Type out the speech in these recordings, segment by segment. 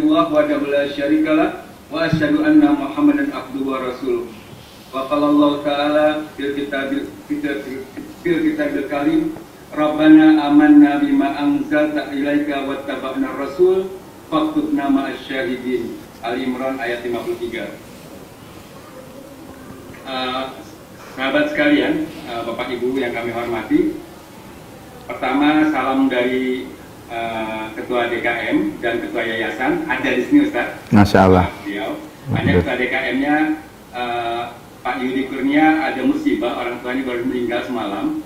illallah wahdahu la syarikalah wa asyhadu anna Muhammadan abduhu wa rasuluh. Wa qala Allah ta'ala fil kitabil karim, Rabbana amanna bima anzalta ilaika wattaba'na rasul faktubna ma'asy syahidin. Ali Imran ayat 53. Sahabat sekalian, Bapak Ibu yang kami hormati, pertama salam dari Ketua DKM dan Ketua Yayasan ada di sini, Ustaz. Masya Allah. Hanya Ketua DKM-nya Pak Yudi Kurnia ada musibah, orang tuanya baru meninggal semalam.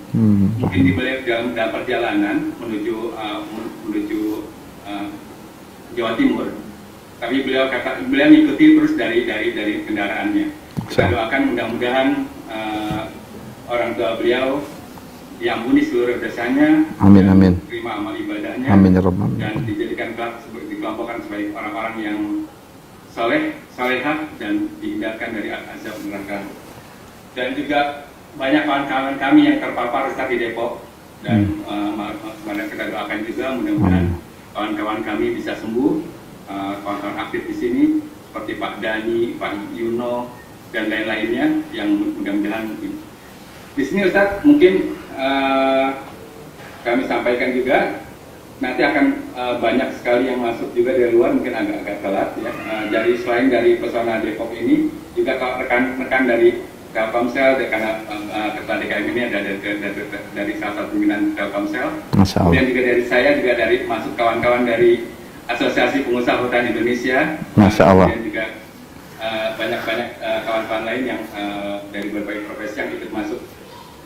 Mungkin beliau dalam perjalanan menuju Jawa Timur. Tapi beliau mengikuti terus dari kendaraannya. Kita doakan mudah-mudahan orang tua beliau diampuni seluruh dosanya. Amin, amin. Terima amal ibadahnya. Amin ya Rabbal alamin. Dan dijadikan dikelompokkan sebagai orang-orang yang salehah dan dihindarkan dari azab neraka. Dan juga banyak kawan-kawan kami yang terpapar di Depok dan kita doakan juga mudah-mudahan kawan-kawan kami bisa sembuh. Kawan-kawan aktif di sini seperti Pak Dani, Pak Yuno dan lain-lainnya yang mudah-mudahan di sini, Ustaz, mungkin kami sampaikan juga nanti akan banyak sekali yang masuk juga dari luar, mungkin agak-agak telat ya. Jadi selain dari pesona Depok ini juga rekan-rekan dari Telkomsel, Ketua DKM ini ada dari salah satu pimpinan Telkomsel. Kemudian juga dari saya juga dari masuk kawan-kawan dari Asosiasi Pengusaha Hutan Indonesia. Masya Allah. Dan juga banyak-banyak kawan-kawan lain yang dari berbagai profesi yang ikut masuk.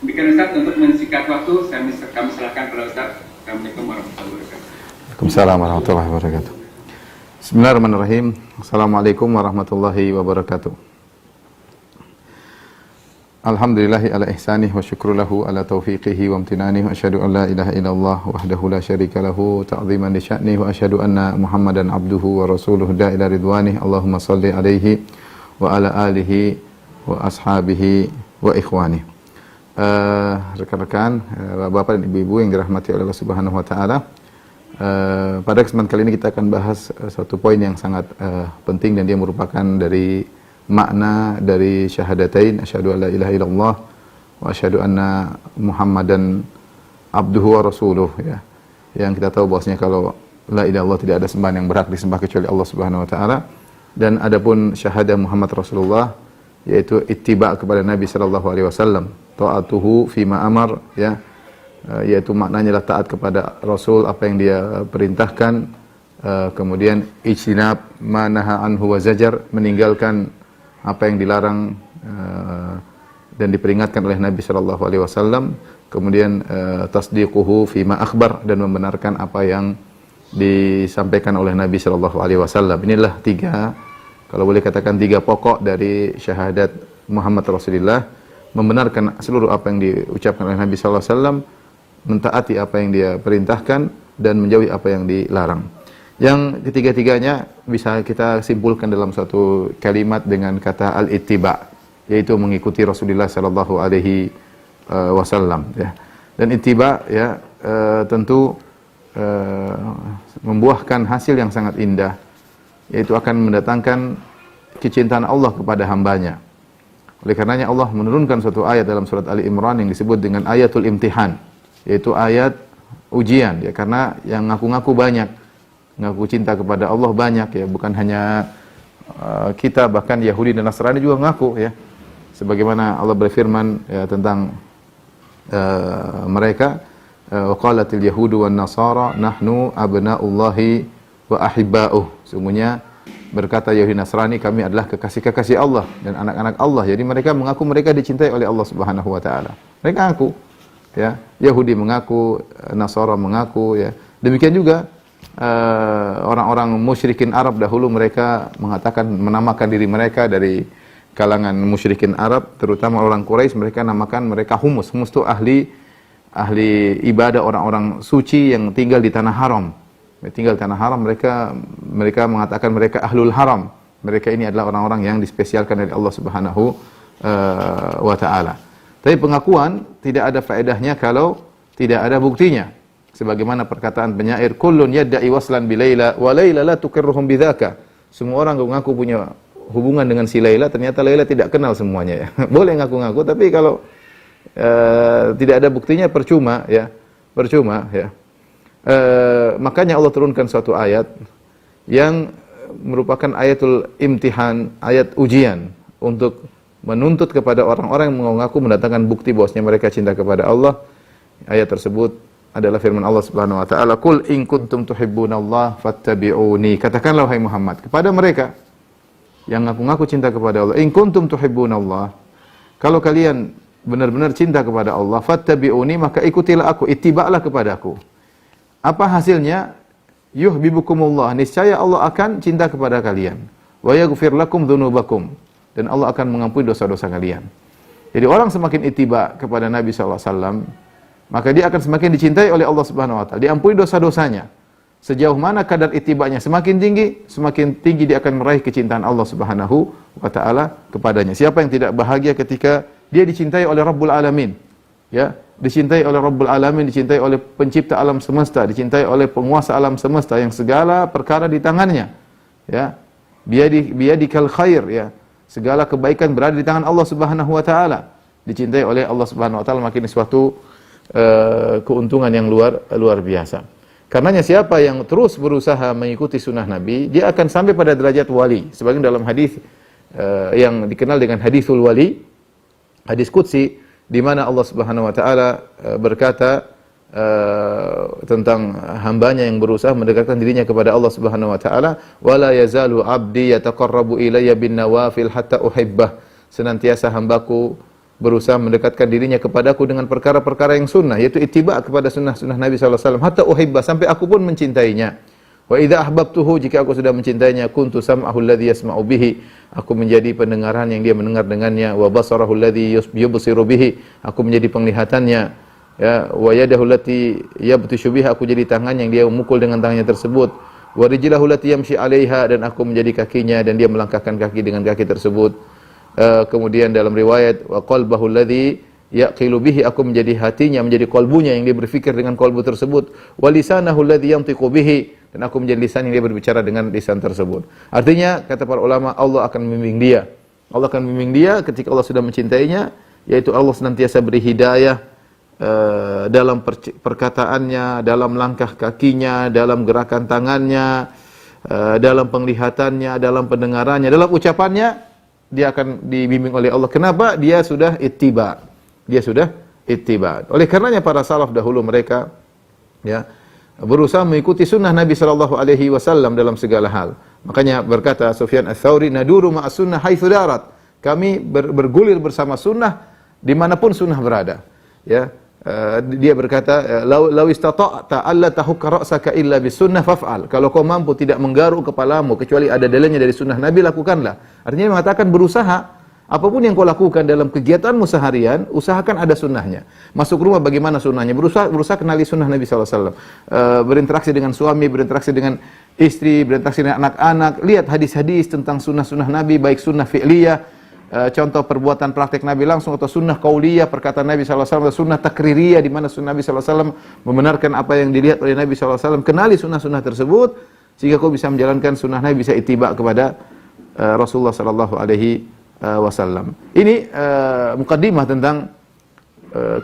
Demikian, Ustaz, untuk mensingkat waktu kami serahkan kepada Ustaz. Assalamualaikum warahmatullahi wabarakatuh. Waalaikumsalam warahmatullahi wabarakatuh. Bismillahirrahmanirrahim. Assalamualaikum warahmatullahi wabarakatuh. Alhamdulillahi ala ihsanih wa syukru lahu ala taufiqihi wa amtinanih wa asyhadu an la ilaha illallah wahdahu la syarika lahu ta'ziman li sya'nih wa asyhadu anna Muhammadan abduhu wa rasuluhu da'ila ridwanih. Allahumma salli alaihi wa ala alihi wa ashabihi wa ikhwanih. Rekan-rekan, Bapak dan Ibu-ibu yang dirahmati oleh Allah Subhanahu wa taala. Pada kesempatan kali ini kita akan bahas satu poin yang sangat penting dan dia merupakan dari makna dari syahadatain asyhadu an la ilaha illallah wa asyhadu anna Muhammadan abduhu wa rasuluh ya. Yang kita tahu bahwasanya kalau la ilaha illallah tidak ada sembahan yang berhak disembah kecuali Allah Subhanahu wa taala, dan adapun syahadah Muhammad Rasulullah yaitu ittiba kepada Nabi sallallahu alaihi wasallam, taatuhu fima amar ya, yaitu maknanya adalah taat kepada Rasul apa yang dia perintahkan, kemudian ijtinab ma naha anhu wa zajar, meninggalkan apa yang dilarang dan diperingatkan oleh Nabi sallallahu alaihi wasallam, kemudian tasdiquhu fima akhbar, dan membenarkan apa yang disampaikan oleh Nabi sallallahu alaihi wasallam. Inilah tiga, kalau boleh katakan tiga pokok dari syahadat Muhammad Rasulullah: membenarkan seluruh apa yang diucapkan oleh Nabi sallallahu alaihi wasallam, mentaati apa yang dia perintahkan, dan menjauhi apa yang dilarang. Yang ketiga-tiganya bisa kita simpulkan dalam suatu kalimat dengan kata al-ittiba, yaitu mengikuti Rasulullah sallallahu alaihi wasallam ya. Dan ittiba ya tentu membuahkan hasil yang sangat indah, yaitu akan mendatangkan kecintaan Allah kepada hambanya. Oleh karenanya Allah menurunkan suatu ayat dalam surat Ali Imran yang disebut dengan ayatul imtihan, yaitu ayat ujian ya, karena yang ngaku-ngaku banyak, ngaku cinta kepada Allah banyak ya, bukan hanya kita, bahkan Yahudi dan Nasrani juga ngaku ya. Sebagaimana Allah berfirman ya, tentang mereka, waqalatil yahudu wan nasara nahnu abnaullahi wa ahibba'uh. Sungguhnya berkata Yahudi Nasrani, kami adalah kekasih-kekasih Allah dan anak-anak Allah. Jadi mereka mengaku mereka dicintai oleh Allah Subhanahu wa taala. Mereka ngaku ya, Yahudi mengaku, Nasara mengaku ya. Demikian juga orang-orang musyrikin Arab dahulu, mereka mengatakan, menamakan diri mereka dari kalangan musyrikin Arab, terutama orang Quraisy, mereka namakan mereka humus. Humus itu ahli ibadah, orang-orang suci yang tinggal di tanah haram. Tinggal di tanah haram, mereka mengatakan mereka ahlul haram. Mereka ini adalah orang-orang yang dispesialkan dari Allah Subhanahu wa taala. Tapi pengakuan tidak ada faedahnya kalau tidak ada buktinya. Sebagaimana perkataan penyair, kullun yadda'i waslan bi Laila wa Laila la tuqirruhum bidzaka. Semua orang ngaku punya hubungan dengan si Laila, ternyata Laila tidak kenal semuanya ya. Boleh ngaku-ngaku, tapi kalau tidak ada buktinya percuma ya. Percuma ya. Makanya Allah turunkan suatu ayat yang merupakan ayatul imtihan, ayat ujian untuk menuntut kepada orang-orang yang mengaku mendatangkan bukti bahwasanya mereka cinta kepada Allah. Ayat tersebut adalah firman Allah Subhanahu wa taala, "Qul in kuntum tuhibbunallaha fattabi'uni." Katakanlah wahai Muhammad kepada mereka yang ngaku-ngaku cinta kepada Allah, "In kuntum tuhibbunallah." Kalau kalian benar-benar cinta kepada Allah, fattabi'uni, maka ikutilah aku, ittiba'lah kepadaku. Apa hasilnya? Yuhibbukumullah, niscaya Allah akan cinta kepada kalian. Wa yaghfir lakum dzunubakum, dan Allah akan mengampuni dosa-dosa kalian. Jadi orang semakin ittiba kepada Nabi sallallahu alaihi wasallam, maka dia akan semakin dicintai oleh Allah Subhanahu wa taala, diampuni dosa-dosanya. Sejauh mana kadar ittibanya semakin tinggi dia akan meraih kecintaan Allah Subhanahu wa taala kepadanya. Siapa yang tidak bahagia ketika dia dicintai oleh Rabbul Alamin? Ya, dicintai oleh Rabbul Alamin, dicintai oleh pencipta alam semesta, dicintai oleh penguasa alam semesta yang segala perkara di tangannya. Ya. Biyadikal khair, ya. Segala kebaikan berada di tangan Allah Subhanahu wa taala. Dicintai oleh Allah Subhanahu wa taala, makin suatu keuntungan yang luar biasa. Karenanya siapa yang terus berusaha mengikuti sunnah Nabi, dia akan sampai pada derajat wali. Sebagian dalam hadis yang dikenal dengan hadisul wali, hadis qudsi, di mana Allah Subhanahu wa taala berkata tentang hambanya yang berusaha mendekatkan dirinya kepada Allah Subhanahu wa taala, wala yazalu abdi yataqarrabu ilayya bin nawafil hatta uhibbah. Senantiasa hambaku berusaha mendekatkan dirinya kepadaku dengan perkara-perkara yang sunnah, yaitu ittiba kepada sunnah-sunnah Nabi sallallahu alaihi wasallam, hatta uhibbah, sampai aku pun mencintainya. Wa idza ahbabtuhu, jika aku sudah mencintainya, kuntu sam'ahu alladhi yasma'u bihi, aku menjadi pendengaran yang dia mendengar dengannya, wa basarahu alladhi yubsiru bihi, aku menjadi penglihatannya, ya, wa yadahu allati yabtishu biha, aku jadi tangan yang dia memukul dengan tangannya tersebut, wa rijlahu allati yamshi 'alaiha, dan aku menjadi kakinya dan dia melangkahkan kaki dengan kaki tersebut. Kemudian dalam riwayat, wa qalbahu alladhi yaqilu bihi, aku menjadi hatinya, menjadi kalbunya yang dia berfikir dengan kalbu tersebut, wa lisanahu alladhi yantiqu bihi, dan aku menjadi lisan yang dia berbicara dengan lisan tersebut. Artinya, kata para ulama, Allah akan membimbing dia. Allah akan membimbing dia ketika Allah sudah mencintainya, yaitu Allah senantiasa beri hidayah dalam perkataannya, dalam langkah kakinya, dalam gerakan tangannya, dalam penglihatannya, dalam pendengarannya, dalam ucapannya, dia akan dibimbing oleh Allah. Kenapa? Dia sudah ittiba. Dia sudah ittiba. Oleh karenanya para salaf dahulu mereka, ya, berusaha mengikuti sunnah Nabi sallallahu alaihi wasallam dalam segala hal. Makanya berkata Sufyan Ats-Tsauri, naduru ma'as sunnah haitsu darat. Kami bergulir bersama sunnah dimanapun sunnah berada. Ya, dia berkata, law istata'ta alla tahukka ra'saka illa bis sunnah faf'al. Kalau kau mampu tidak menggaruk kepalamu kecuali ada dalilnya dari sunnah Nabi, lakukanlah. Artinya mengatakan berusaha, apapun yang kau lakukan dalam kegiatanmu seharian, usahakan ada sunnahnya. Masuk rumah bagaimana sunnahnya? Berusaha kenali sunnah Nabi sallallahu alaihi wasallam. Berinteraksi dengan suami, berinteraksi dengan istri, berinteraksi dengan anak-anak, lihat hadis-hadis tentang sunnah-sunnah Nabi, baik sunnah fi'liyah, contoh perbuatan praktek Nabi langsung, atau sunnah qauliyah, perkataan Nabi sallallahu alaihi wasallam, atau sunnah takririyah, di mana sunnah Nabi sallallahu alaihi wasallam membenarkan apa yang dilihat oleh Nabi sallallahu alaihi wasallam. Kenali sunnah-sunnah tersebut sehingga kau bisa menjalankan sunnah Nabi, bisa ittiba kepada Rasulullah sallallahu alaihi wasallam. Ini mukaddimah tentang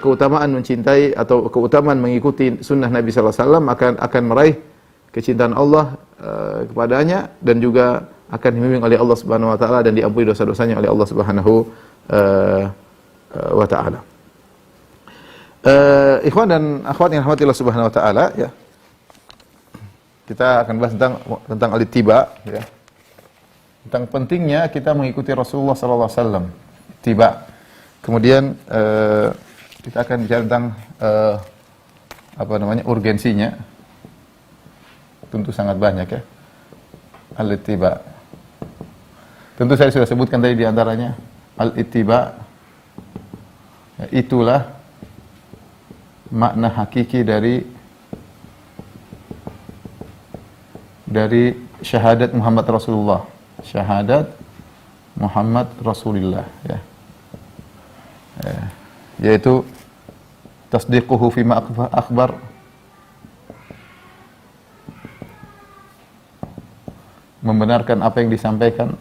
keutamaan mencintai atau keutamaan mengikuti sunnah Nabi sallallahu alaihi wasallam akan meraih kecintaan Allah kepadanya, dan juga akan dibimbing oleh Allah Subhanahu wa taala dan diampuni dosa-dosanya oleh Allah Subhanahu wa taala. Ikhwan dan akhwat yang rahmati Allah Subhanahu wa taala, ya. Kita akan bahas tentang al-ittiba, ya. Tentang pentingnya kita mengikuti Rasulullah sallallahu alaihi wasallam, ittiba. Kemudian kita akan bicara tentang urgensinya. Tentu sangat banyak, ya. Al-ittiba. Tentu saya sudah sebutkan tadi di antaranya al-ittiba, ya, itulah makna hakiki dari syahadat Muhammad Rasulullah. Syahadat Muhammad Rasulullah, ya. Yaitu tasdiquhu fima akhbar membenarkan apa yang disampaikan,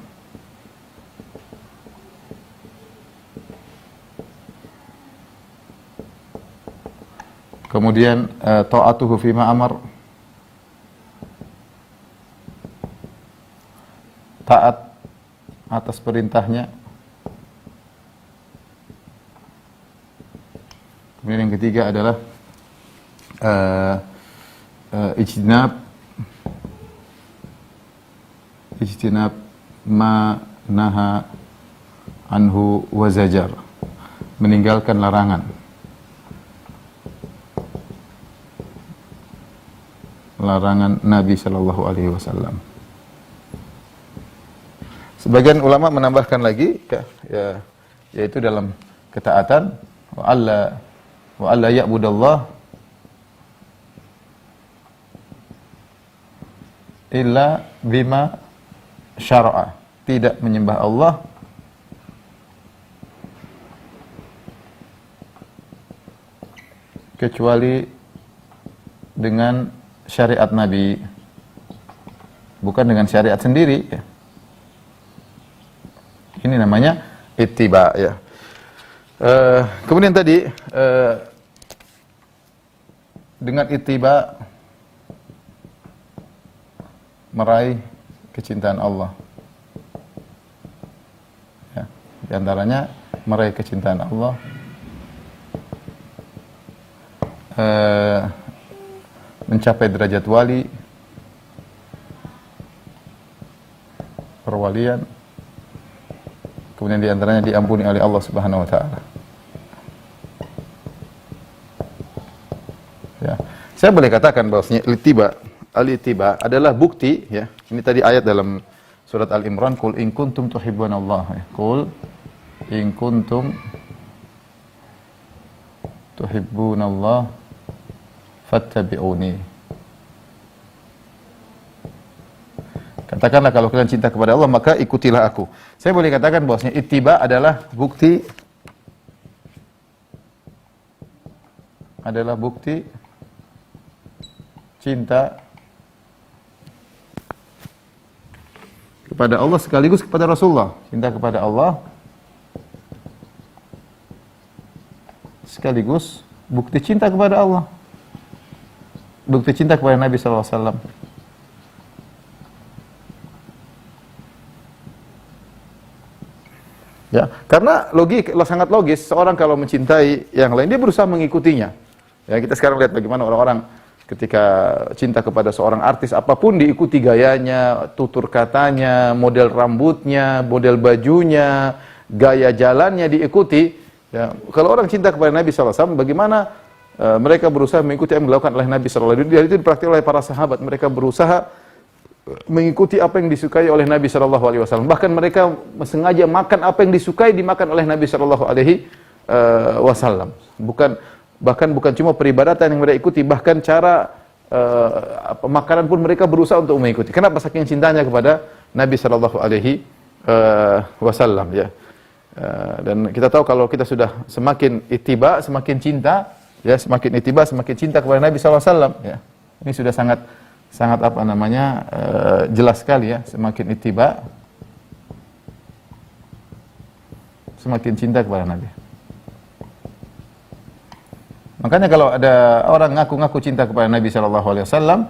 kemudian ta'atuhu fima amar, taat atas perintahnya. Kemudian yang ketiga adalah ijtinab ma naha anhu wa zajar, meninggalkan larangan. Larangan Nabi sallallahu alaihi wasallam. Sebagian ulama menambahkan lagi yaitu dalam ketaatan wa alla ya'budallah illa bima syara'a, tidak menyembah Allah kecuali dengan syariat Nabi, bukan dengan syariat sendiri ya. Ini namanya ittiba ya. Kemudian tadi dengan ittiba meraih kecintaan Allah ya. Di antaranya meraih kecintaan Allah, mencapai derajat wali, perwalian, kemudian di antaranya diampuni oleh Allah Subhanahu wa taala. Ya. Saya boleh katakan bahwasanya al-ittiba adalah bukti ya. Ini tadi ayat dalam surat Al-Imran, qul in kuntum tuhibbunallah ya. Qul in kuntum tuhibbunallah fattabi'uni. Katakanlah kalau kalian cinta kepada Allah maka ikutilah aku. Saya boleh katakan bahwasanya ittiba adalah bukti cinta kepada Allah sekaligus kepada Rasulullah. Cinta kepada Allah sekaligus bukti cinta kepada Allah, bukti cinta kepada Nabi SAW. Ya, karena sangat logis seorang kalau mencintai yang lain dia berusaha mengikutinya. Ya, kita sekarang lihat bagaimana orang-orang ketika cinta kepada seorang artis apapun diikuti gayanya, tutur katanya, model rambutnya, model bajunya, gaya jalannya diikuti. Ya, kalau orang cinta kepada Nabi SAW, bagaimana mereka berusaha mengikuti yang dilakukan oleh Nabi SAW. Itu dipraktikkan oleh para sahabat. Mereka berusaha mengikuti apa yang disukai oleh Nabi SAW. Bahkan mereka sengaja makan apa yang disukai dimakan oleh Nabi SAW. Bahkan bukan cuma peribadatan yang mereka ikuti, bahkan cara makanan pun mereka berusaha untuk mengikuti. Kenapa? Saking cintanya kepada Nabi SAW. Ya. Dan kita tahu kalau kita sudah semakin ittiba, semakin cinta, ya, semakin ittiba, semakin cinta kepada Nabi SAW. Ya. Ini sudah sangat jelas sekali ya, semakin ittiba semakin cinta kepada Nabi. Makanya kalau ada orang ngaku-ngaku cinta kepada Nabi SAW,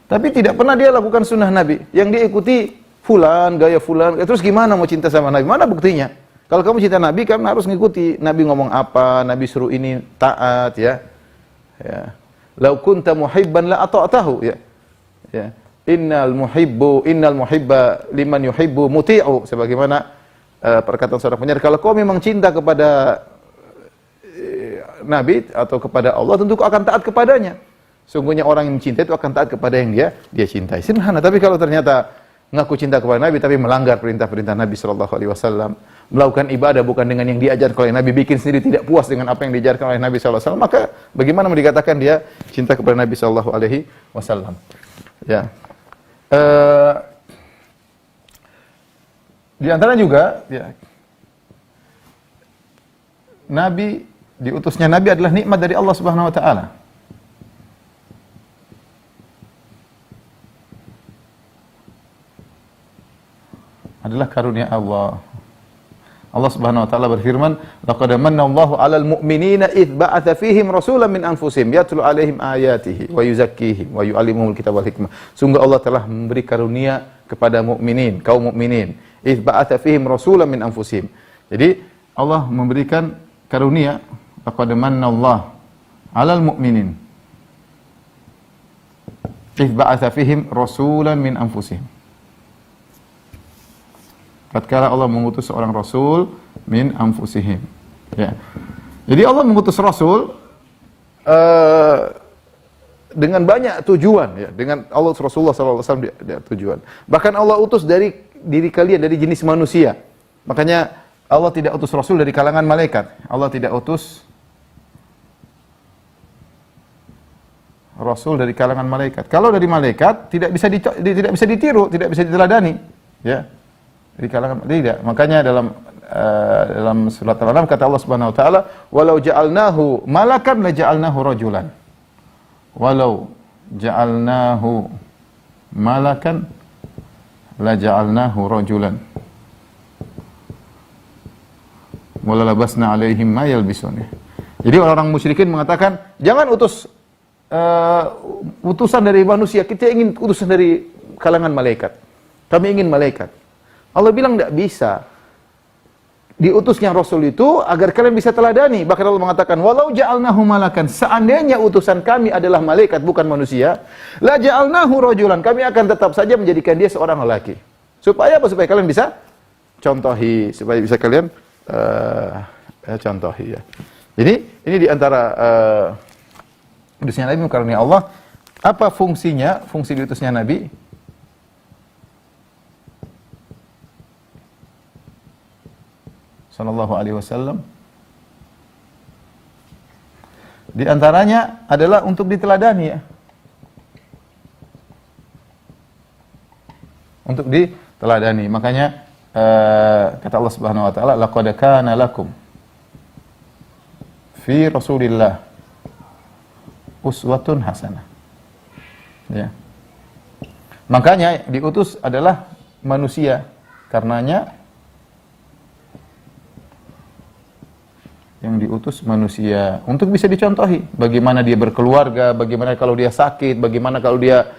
tapi tidak pernah dia lakukan sunnah Nabi, yang dia ikuti fulan, gaya fulan, terus gimana mau cinta sama Nabi? Mana buktinya? Kalau kamu cinta Nabi, kamu harus ngikuti Nabi ngomong apa, Nabi suruh ini, taat ya. Ya. Lau kunta muhibban la ata'tahu ya. Ya. Innal muhibba liman yuhibbu muti'u, sebagaimana perkataan seorang penyair, kalau kau memang cinta kepada Nabi atau kepada Allah, tentu kau akan taat kepadanya. Sungguhnya orang yang mencintai itu akan taat kepada yang dia cintai. Sederhana. Tapi kalau ternyata ngaku cinta kepada Nabi tapi melanggar perintah-perintah Nabi SAW, melakukan ibadah bukan dengan yang diajarkan oleh Nabi, bikin sendiri, tidak puas dengan apa yang diajarkan oleh Nabi SAW, maka bagaimana mau dikatakan dia cinta kepada Nabi SAW? Ya. Di antara juga ya, diutusnya Nabi adalah nikmat dari Allah Subhanahu wa taala. adalah karunia Allah. Allah Subhanahu wa taala berfirman, "Laqad manna Allahu 'alal mu'minina idz ba'atsa fihim rasulan min anfusihim yatlu 'alaihim ayatihi wa yuzakkihim wa yu'allimuhumul kitaba wal hikmah." Sungguh Allah telah memberi karunia kepada mukminin, kaum mukminin. Idz ba'atsa fihim rasulan min anfusihim. Jadi Allah memberikan karunia, laqad manna Allah 'alal mu'minin idz ba'atsa fihim rasulan min anfusihim. Tatkala Allah mengutus seorang rasul min anfusihim. Ya. Jadi Allah mengutus rasul dengan banyak tujuan, ya. Dengan Allah Rasulullah SAW dia tujuan. Bahkan Allah utus dari diri kalian, dari jenis manusia. Makanya Allah tidak utus rasul dari kalangan malaikat. Allah tidak utus rasul dari kalangan malaikat. Kalau dari malaikat tidak bisa ditiru, tidak bisa diteladani, ya. Di kalangan tidak. Makanya dalam surat Al-An'am kata Allah Subhanahu wa taala, "Walau ja'alnahu malakan la ja'alnahu rajulan." Walau ja'alnahu malakan la ja'alnahu rajulan. Wala labasna 'alaihim ma yalbisun. Jadi orang-orang musyrikin mengatakan, "Jangan utus utusan dari manusia, kita ingin utusan dari kalangan malaikat. Kami ingin malaikat." Allah bilang tidak bisa. Diutusnya Rasul itu agar kalian bisa teladani. Bahkan Allah mengatakan, walau ja'alnahu malakan, seandainya utusan kami adalah malaikat bukan manusia, la ja'alnahu rajulan, kami akan tetap saja menjadikan dia seorang lelaki. Supaya apa? Supaya kalian bisa contohi, supaya bisa kalian contohi, ya. Jadi ini diantara utusnya Nabi karena Allah. Apa fungsinya? Fungsi diutusnya Nabi sallallahu alaihi wasallam di antaranya adalah untuk diteladani, ya. Untuk diteladani. Makanya kata Allah Subhanahu wa taala, laqad kana lakum fi Rasulillah uswatun hasanah. Ya. Makanya diutus adalah manusia. Karenanya yang diutus manusia untuk bisa dicontohi bagaimana dia berkeluarga, bagaimana kalau dia sakit, bagaimana kalau dia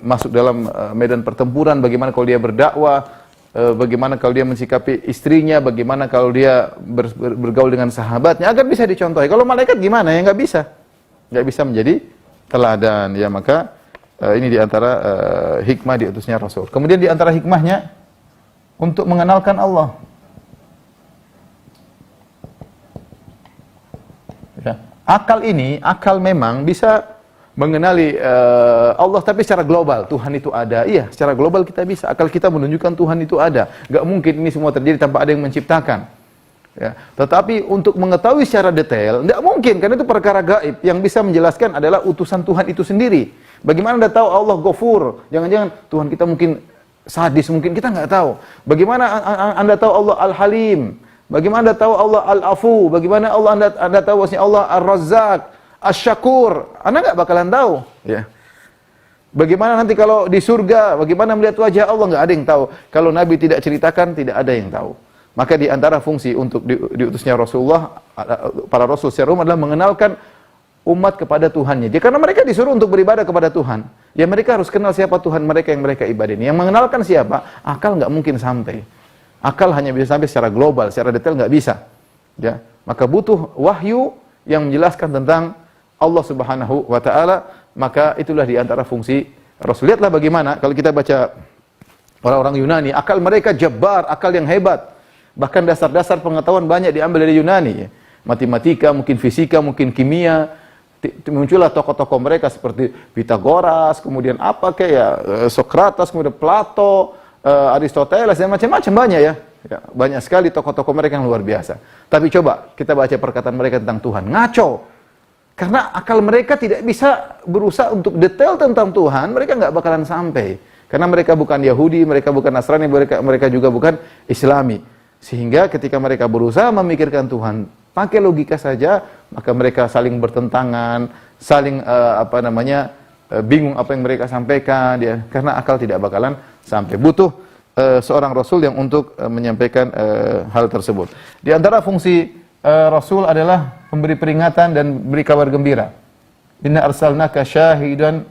masuk dalam medan pertempuran, bagaimana kalau dia berdakwah, bagaimana kalau dia mensikapi istrinya, bagaimana kalau dia bergaul dengan sahabatnya, agar bisa dicontohi. Kalau malaikat gimana? Ya nggak bisa menjadi teladan, ya. Maka ini diantara hikmah diutusnya Rasul. Kemudian diantara hikmahnya untuk mengenalkan Allah. Ya. Akal memang bisa mengenali Allah, tapi secara global Tuhan itu ada. Iya, secara global kita bisa. Akal kita menunjukkan Tuhan itu ada. Gak mungkin ini semua terjadi tanpa ada yang menciptakan. Ya. Tetapi untuk mengetahui secara detail, tidak mungkin, karena itu perkara gaib. Yang bisa menjelaskan adalah utusan Tuhan itu sendiri. Bagaimana Anda tahu Allah Ghafur? Jangan-jangan Tuhan kita mungkin sadis, mungkin kita nggak tahu. Bagaimana Anda tahu Allah Al-Halim? Bagaimana Anda tahu Allah Al-Afu? Bagaimana Anda tahu bahwasanya Allah Ar-Razzaq, Asy-Syakur? Anda nggak bakalan tahu, ya. Bagaimana nanti kalau di surga, bagaimana melihat wajah Allah, nggak ada yang tahu. Kalau Nabi tidak ceritakan, tidak ada yang tahu. Maka di antara fungsi untuk diutusnya Rasulullah, para Rasul secara umum adalah mengenalkan umat kepada Tuhannya. Jadi karena mereka disuruh untuk beribadah kepada Tuhan, ya mereka harus kenal siapa Tuhan mereka yang mereka ibadahin. Yang mengenalkan siapa, akal nggak mungkin sampai. Akal hanya bisa sampai secara global, secara detail nggak bisa. Ya, maka butuh wahyu yang menjelaskan tentang Allah Subhanahu wa taala. Maka itulah di antara fungsi Rasul. Lihatlah bagaimana kalau kita baca orang-orang Yunani, akal mereka jabbar, akal yang hebat. Bahkan dasar-dasar pengetahuan banyak diambil dari Yunani. Matematika, mungkin fisika, mungkin kimia. Muncullah tokoh-tokoh mereka seperti Pythagoras, kemudian apa kayak Sokrates, kemudian Plato, Aristoteles, dan macam-macam banyak, ya. Banyak sekali tokoh-tokoh mereka yang luar biasa. Tapi coba kita baca perkataan mereka tentang Tuhan, ngaco. Karena akal mereka tidak bisa berusaha untuk detail tentang Tuhan, mereka nggak bakalan sampai. Karena mereka bukan Yahudi, mereka bukan Nasrani, mereka juga bukan Islami. Sehingga ketika mereka berusaha memikirkan Tuhan pakai logika saja, maka mereka saling bertentangan, saling bingung apa yang mereka sampaikan, ya. Karena akal tidak bakalan sampai. Butuh seorang rasul yang untuk menyampaikan hal tersebut. Di antara fungsi rasul adalah memberi peringatan dan beri kabar gembira. Inna arsalnaka syahidan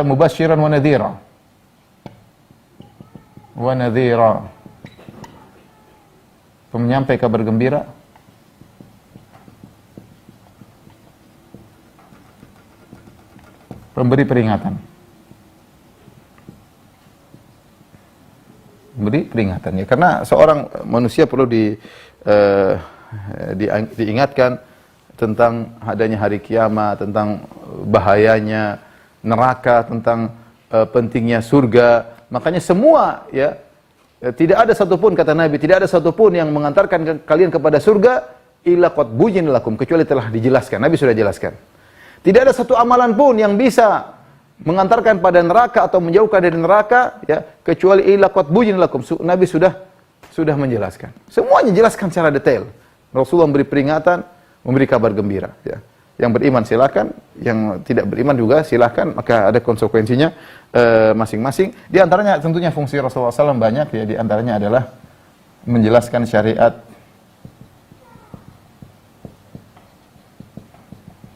mubasysyiran wa nadhira. Penyampai kabar gembira, pemberi peringatan. Memberi peringatan ya, karena seorang manusia perlu diingatkan tentang adanya hari kiamat, tentang bahayanya neraka, tentang pentingnya surga. Makanya semua ya, tidak ada satupun, kata Nabi, tidak ada satupun yang mengantarkan kalian kepada surga illa qad buyyina lakum, kecuali telah dijelaskan. Nabi sudah jelaskan. Tidak ada satu amalan pun yang bisa mengantarkan pada neraka atau menjauhkan dari neraka ya, kecuali illa qad buyyina lakum. Nabi sudah menjelaskan. Semuanya jelaskan secara detail. Rasulullah memberi peringatan, memberi kabar gembira ya. Yang beriman silakan, yang tidak beriman juga silakan, maka ada konsekuensinya masing-masing. Di antaranya tentunya fungsi Rasulullah SAW banyak ya, di antaranya adalah menjelaskan syariat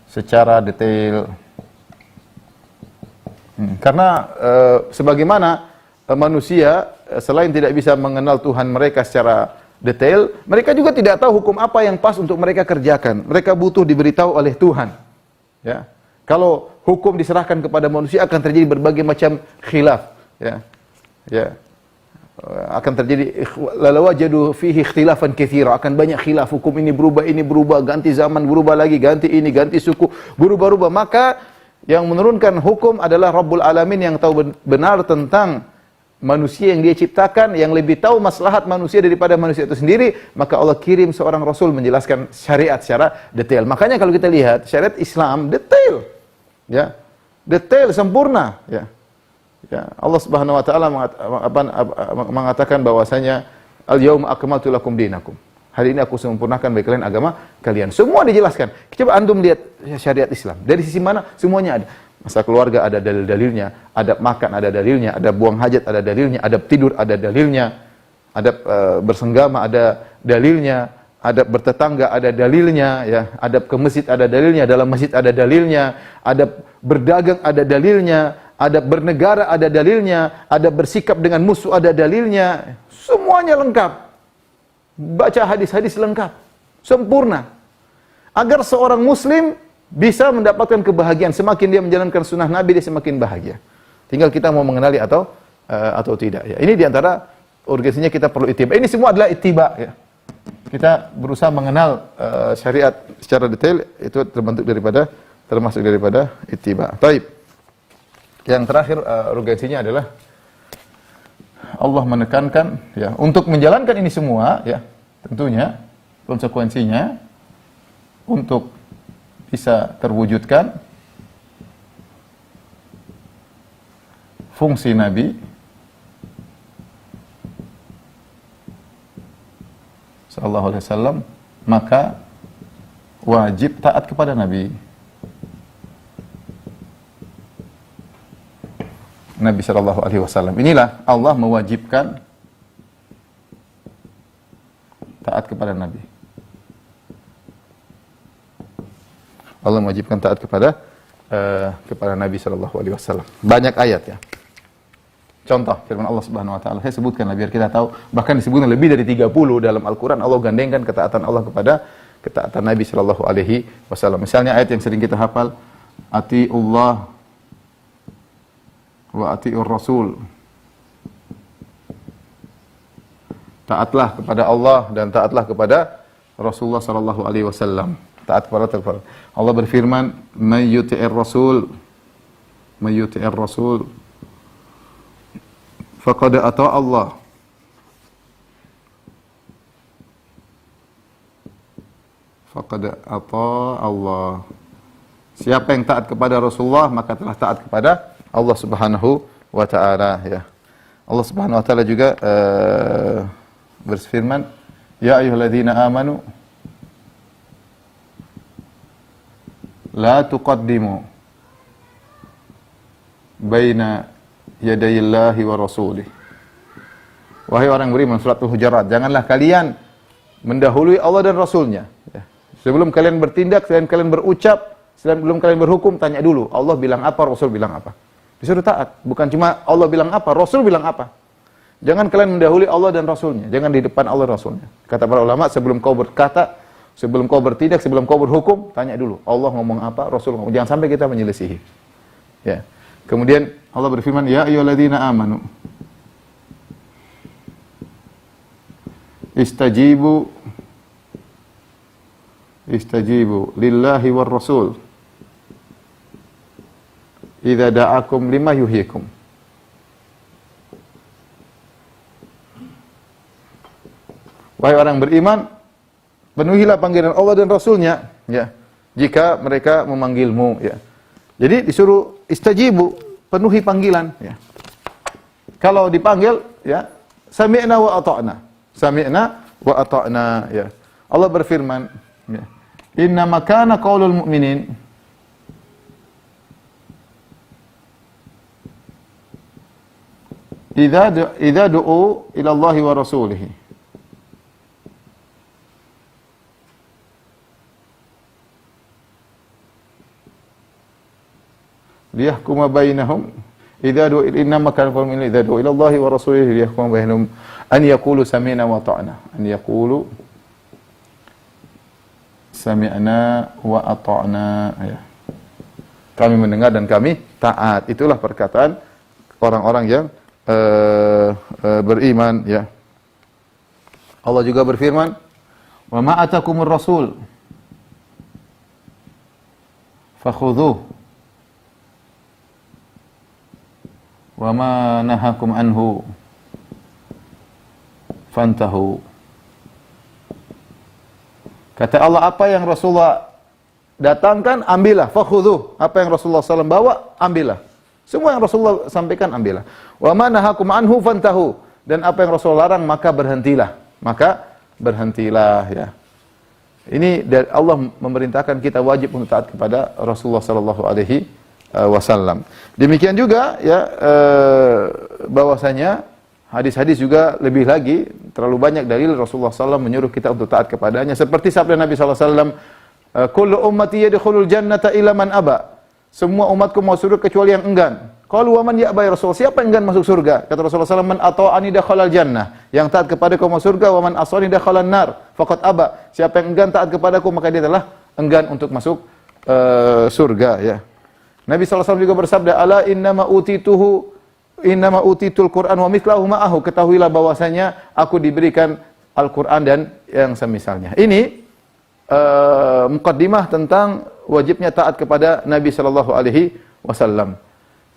secara detail. Karena sebagaimana manusia selain tidak bisa mengenal Tuhan mereka secara detail, mereka juga tidak tahu hukum apa yang pas untuk mereka kerjakan. Mereka butuh diberitahu oleh Tuhan. Ya. Kalau hukum diserahkan kepada manusia akan terjadi berbagai macam khilaf. Ya. Ya. Akan terjadi lalawajadu fihi ikhtilafan katsira, akan banyak khilaf, hukum ini berubah, ganti zaman berubah lagi, ganti ini, ganti suku, berubah-ubah. Maka yang menurunkan hukum adalah Rabbul Alamin yang tahu benar tentang manusia yang dia ciptakan, yang lebih tahu maslahat manusia daripada manusia itu sendiri, maka Allah kirim seorang Rasul menjelaskan syariat secara detail. Makanya kalau kita lihat syariat Islam detail, ya, detail sempurna, ya. Ya, Allah Subhanahu Wa Taala mengatakan bahwasanya al-yauma akmaltu lakum dinakum. Hari ini aku sempurnakan bagi kalian agama kalian. Semua dijelaskan. Coba antum lihat syariat Islam. Dari sisi mana? Semuanya ada. Masalah keluarga ada dalil-dalilnya, adab makan ada dalilnya, adab buang hajat ada dalilnya, adab tidur ada dalilnya, adab bersenggama ada dalilnya, adab bertetangga ada dalilnya, ya, adab ke masjid ada dalilnya, dalam masjid ada dalilnya, adab berdagang ada dalilnya, adab bernegara ada dalilnya, adab bersikap dengan musuh ada dalilnya. Semuanya lengkap. Baca hadis-hadis lengkap, sempurna. Agar seorang muslim bisa mendapatkan kebahagiaan. Semakin dia menjalankan sunnah Nabi, dia semakin bahagia. Tinggal kita mau mengenali atau tidak. Ya. Ini diantara urgensinya kita perlu ittiba. Ini semua adalah ittiba. Ya. Kita berusaha mengenal syariat secara detail, itu termasuk daripada ittiba. Baik. Yang terakhir urgensinya adalah Allah menekankan ya, untuk menjalankan ini semua ya, tentunya konsekuensinya untuk bisa terwujudkan fungsi Nabi sallallahu alaihi wasallam, maka wajib taat kepada Nabi sallallahu alaihi wasallam. Inilah Allah mewajibkan taat kepada Nabi. Allah mewajibkan taat kepada Nabi sallallahu alaihi wasallam. Banyak ayat ya. Contoh firman Allah Subhanahu wa taala, saya sebutkanlah biar kita tahu, bahkan disebutkan lebih dari 30 dalam Al-Qur'an Allah gandengkan ketaatan Allah kepada ketaatan Nabi sallallahu alaihi wasallam. Misalnya ayat yang sering kita hafal, atiullah wa atiur rasul. Taatlah kepada Allah dan taatlah kepada Rasulullah sallallahu alaihi wasallam. Taat kepada Allah berfirman, "May yuti'ir rasul faqad ata'a Allah." Faqad ata'a Allah. Siapa yang taat kepada Rasulullah maka telah taat kepada Allah Subhanahu wa taala ya. Allah Subhanahu wa taala juga berfirman, "Ya ayyuhalladzina amanu la tuqaddimu baina yadayillahi wa rasulih." Wahai orang beriman, surat Al-Hujurat, janganlah kalian mendahului Allah dan Rasulnya. Ya. Sebelum kalian bertindak, sebelum kalian berucap, sebelum kalian berhukum, tanya dulu, Allah bilang apa, Rasul bilang apa. Disuruh taat. Bukan cuma Allah bilang apa, Rasul bilang apa. Jangan kalian mendahului Allah dan Rasulnya. Jangan di depan Allah dan Rasulnya. Kata para ulama, sebelum kau berkata, sebelum kau bertindak, sebelum kau berhukum, tanya dulu, Allah ngomong apa, Rasul ngomong. Jangan sampai kita menyelisihi. Ya. Kemudian Allah berfirman, ya ayyuhalladzina amanu istajibu lillahi war rasul idza da'akum lima yuhyikum. Wahai orang beriman, penuhilah panggilan Allah dan Rasulnya, ya, jika mereka memanggilmu, ya. Jadi disuruh istajibu, penuhi panggilan, ya. Kalau dipanggil, ya, sami'na wa ata'na. Sami'na wa ata'na, ya. Allah berfirman, ya, innama kana qaulul mu'minin idza du'u ila Allahi wa rasulihi liyahkuma bainahum idza du'u innama kana qaulul mu'minin idza du'u ila Allahi wa rasulihi liyahkuma bainahum an yaqulu sami'na wa ata'na, an yaqulu sami'na wa ata'na, ya. Kami mendengar dan kami taat. Itulah perkataan orang-orang yang beriman, ya. Allah juga berfirman, wa ma atakumur rasul fakhudhuh wa ma nahakum anhu fantahu. Kata Allah, apa yang Rasulullah datangkan, ambillah. Fakhudhuh. Apa yang Rasulullah SAW bawa, ambillah. Semua yang Rasulullah sampaikan, ambillah. Wa ma nahakum anhu fantahu. Dan apa yang Rasulullah larang, maka berhentilah. Maka berhentilah, ya. Ini dari Allah memerintahkan kita wajib untuk taat kepada Rasulullah SAW. Demikian juga, ya, bahwasanya hadis-hadis juga lebih lagi, terlalu banyak dalil Rasulullah SAW menyuruh kita untuk taat kepadanya. Seperti sabda Nabi SAW, kullu ummati yadkhulul jannata illa man aba. Semua umatku mau surga kecuali yang enggan. Qalu wa man ya'ba ya Rasul? Siapa yang enggan masuk surga? Kata Rasulullah SAW, man ata'ani dakhalal jannah. Yang taat kepadaku masuk surga, wa man asani dakhalan nar. Faqad aba. Siapa yang enggan taat kepadaku, maka dia telah enggan untuk masuk surga, ya. Nabi SAW juga bersabda, ala innama utitul Qur'an wa mithlahu ma'ahu. Ketahuilah bahwasanya aku diberikan Al-Qur'an dan yang semisalnya. Ini mukaddimah tentang wajibnya taat kepada Nabi sallallahu alaihi wasallam.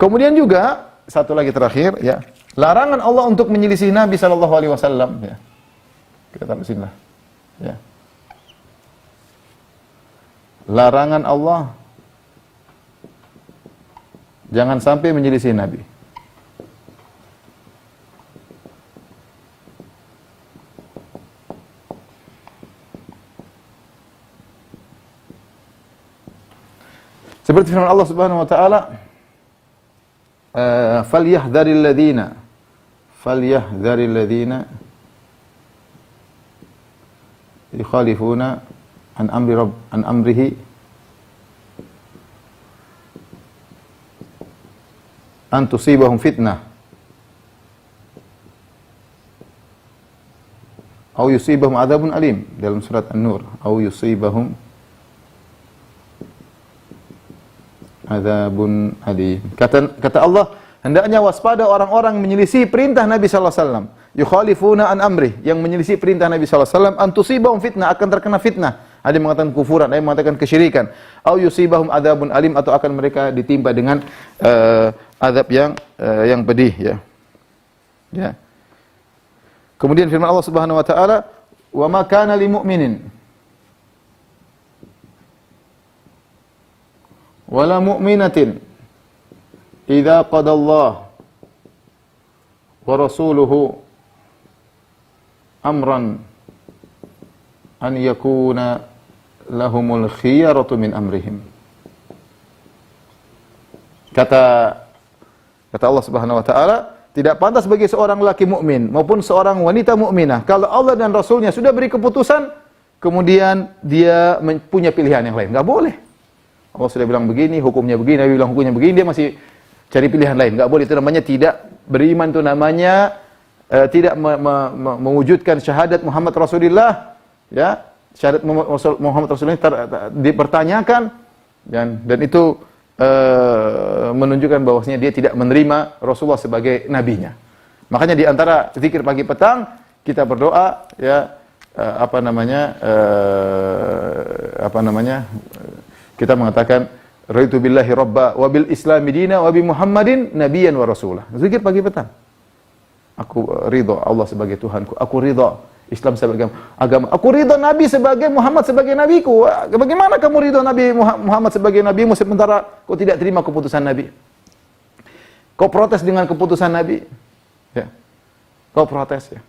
Kemudian juga satu lagi terakhir, ya, larangan Allah untuk menyelisih Nabi sallallahu alaihi wasallam, ya. Kita taruh sini lah. Ya. Larangan Allah jangan sampai menyelisih Nabi. Seperti firman Allah Subhanahu wa taala, falyahdharil ladzina yukhalifuna an amrihi an tusibahum fitnah aw yusibahum adzabun alim, dalam surat An-Nur, aw yusibahum adzabun alim. Kata Allah, hendaknya waspada orang-orang menyelisih perintah Nabi sallallahu alaihi wasallam. Yukhalifuna an amri, yang menyelisih perintah Nabi sallallahu alaihi wasallam, an tusibahum fitnah, akan terkena fitnah. Ada yang mengatakan kufuran, ada yang mengatakan kesyirikan. Au yusibahum adzabun alim, atau akan mereka ditimpa dengan azab yang pedih, ya. Ya. Kemudian firman Allah Subhanahu wa taala, "Wa ma kana lil mu'minin wala mu'minatin idza qada Allah wa rasuluhu amran an yakuna lahumul khiyaratu min amrihim." Kata Allah Subhanahu wa taala, tidak pantas bagi seorang laki mukmin maupun seorang wanita mukminah kalau Allah dan Rasulnya sudah beri keputusan, kemudian dia punya pilihan yang lain. Enggak boleh. Allah sudah bilang begini, hukumnya begini, Nabi bilang hukumnya begini, dia masih cari pilihan lain. Enggak boleh. Itu namanya tidak beriman, itu namanya tidak mewujudkan syahadat Muhammad Rasulullah, ya. Syahadat Muhammad Rasulullah dipertanyakan dan itu menunjukkan bahwasanya dia tidak menerima Rasulullah sebagai nabinya. Makanya di antara zikir pagi petang kita berdoa, ya, kita mengatakan raditu billahi rabba wa bil islami dina wa bi Muhammadin nabiyyan wa rasulah. Zikir pagi petang. Aku ridha Allah sebagai Tuhanku. Aku ridha Islam sebagai agama. Aku ridha Nabi sebagai Muhammad sebagai nabiku. Bagaimana kamu ridha Nabi Muhammad sebagai nabimu sementara kau tidak terima keputusan Nabi? Kau protes dengan keputusan Nabi? Ya. Kau protes, ya.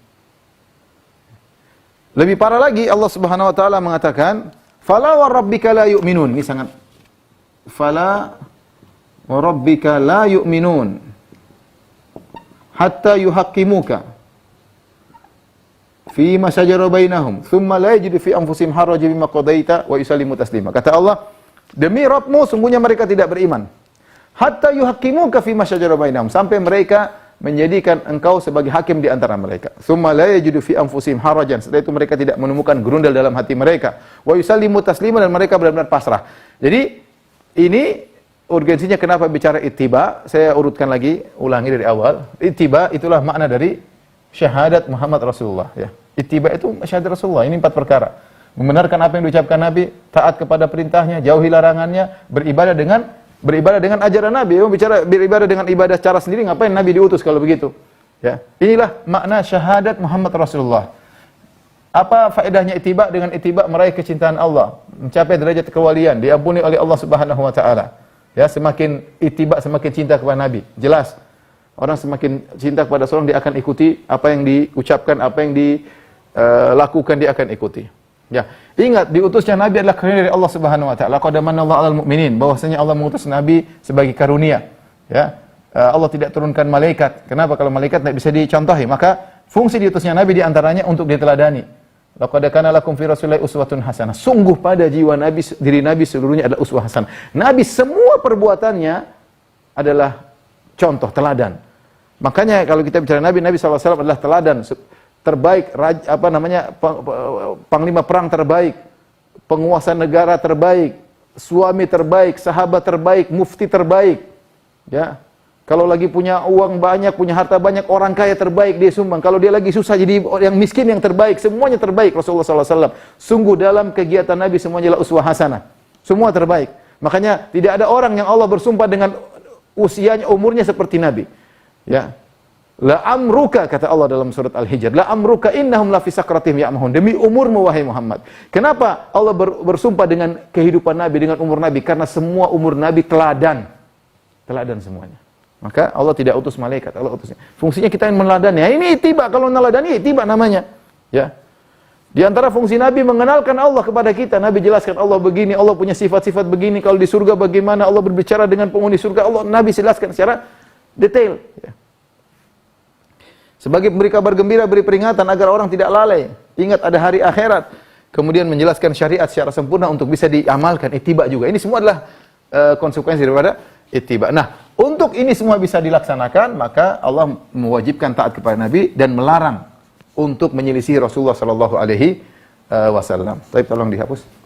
Lebih parah lagi Allah Subhanahu wa taala mengatakan, "Fala wa rabbika la yu'minun." Ini sangat fala wa rabbika la yu'minun hatta yuhaqqimuka fi ma shajara bainahum thumma la yajidu fi anfusihim harajan mimma qadaita wa yusallimu taslima. Kata Allah, demi Rabbmu sungguhnya mereka tidak beriman hatta yuhaqqimuka fi ma shajara bainahum, sampai mereka menjadikan engkau sebagai hakim di antara mereka. Thumma la yajidu fi anfusihim harajan, setelah itu mereka tidak menemukan gerundal dalam hati mereka. Wa yusallimu taslima, dan mereka benar-benar pasrah. Jadi ini urgensinya kenapa bicara ittiba. Saya urutkan lagi, ulangi dari awal. Ittiba itulah makna dari syahadat Muhammad Rasulullah, ya. Ittiba itu syahadat Rasulullah. Ini 4 perkara. Membenarkan apa yang diucapkan Nabi, taat kepada perintahnya, jauhi larangannya, beribadah dengan ajaran Nabi. Beribadah dengan ibadah cara sendiri, ngapain Nabi diutus kalau begitu? Ya. Inilah makna syahadat Muhammad Rasulullah. Apa faedahnya ittiba? Dengan ittiba meraih kecintaan Allah, mencapai derajat kewalian, diampuni oleh Allah Subhanahu wa taala. Ya, semakin ittiba semakin cinta kepada Nabi. Jelas. Orang semakin cinta kepada seorang, dia akan ikuti apa yang diucapkan, apa yang dilakukan, dia akan ikuti. Ya, ingat diutusnya Nabi adalah karunia dari Allah Subhanahu wa taala. Qad manallahu 'alal mu'minin, bahwasanya Allah mengutus Nabi sebagai karunia. Ya. Allah tidak turunkan malaikat. Kenapa? Kalau malaikat tidak bisa dicontohi, maka fungsi diutusnya Nabi di antaranya untuk diteladani. Laqad kana lakum fi Rasulillahi uswatun hasanah. Sungguh pada jiwa Nabi, diri Nabi seluruhnya adalah uswah hasanah. Nabi semua perbuatannya adalah contoh, teladan. Makanya kalau kita bicara Nabi SAW adalah teladan terbaik, panglima perang terbaik, penguasa negara terbaik, suami terbaik, sahabat terbaik, mufti terbaik. Ya. Kalau lagi punya uang banyak, punya harta banyak, orang kaya terbaik dia sumbang. Kalau dia lagi susah jadi yang miskin yang terbaik, semuanya terbaik Rasulullah SAW. Sungguh dalam kegiatan Nabi semuanya adalah uswah hasanah. Semua terbaik. Makanya tidak ada orang yang Allah bersumpah dengan usianya, umurnya seperti Nabi. Ya. La amruka, kata Allah dalam surat Al-Hijr, la amruka innahum la fi sakratihim ya'mahun. Demi umurmu wahai Muhammad. Kenapa Allah bersumpah dengan kehidupan Nabi, dengan umur Nabi? Karena semua umur Nabi teladan. Teladan semuanya. Maka Allah tidak utus malaikat, Allah utusnya. Fungsinya kita yang meneladani. Ya, ini ittiba, kalau meneladani ittiba namanya. Ya. Di antara fungsi Nabi mengenalkan Allah kepada kita. Nabi jelaskan Allah begini, Allah punya sifat-sifat begini. Kalau di surga bagaimana Allah berbicara dengan penghuni surga, Allah Nabi jelaskan secara detail. Ya. Sebagai memberi kabar gembira, beri peringatan agar orang tidak lalai. Ingat ada hari akhirat. Kemudian menjelaskan syariat secara sempurna untuk bisa diamalkan. Ittiba juga. Ini semua adalah konsekuensi daripada ittiba. Nah, untuk ini semua bisa dilaksanakan, maka Allah mewajibkan taat kepada Nabi dan melarang untuk menyelisih Rasulullah sallallahu alaihi wasallam. Tapi tolong dihapus.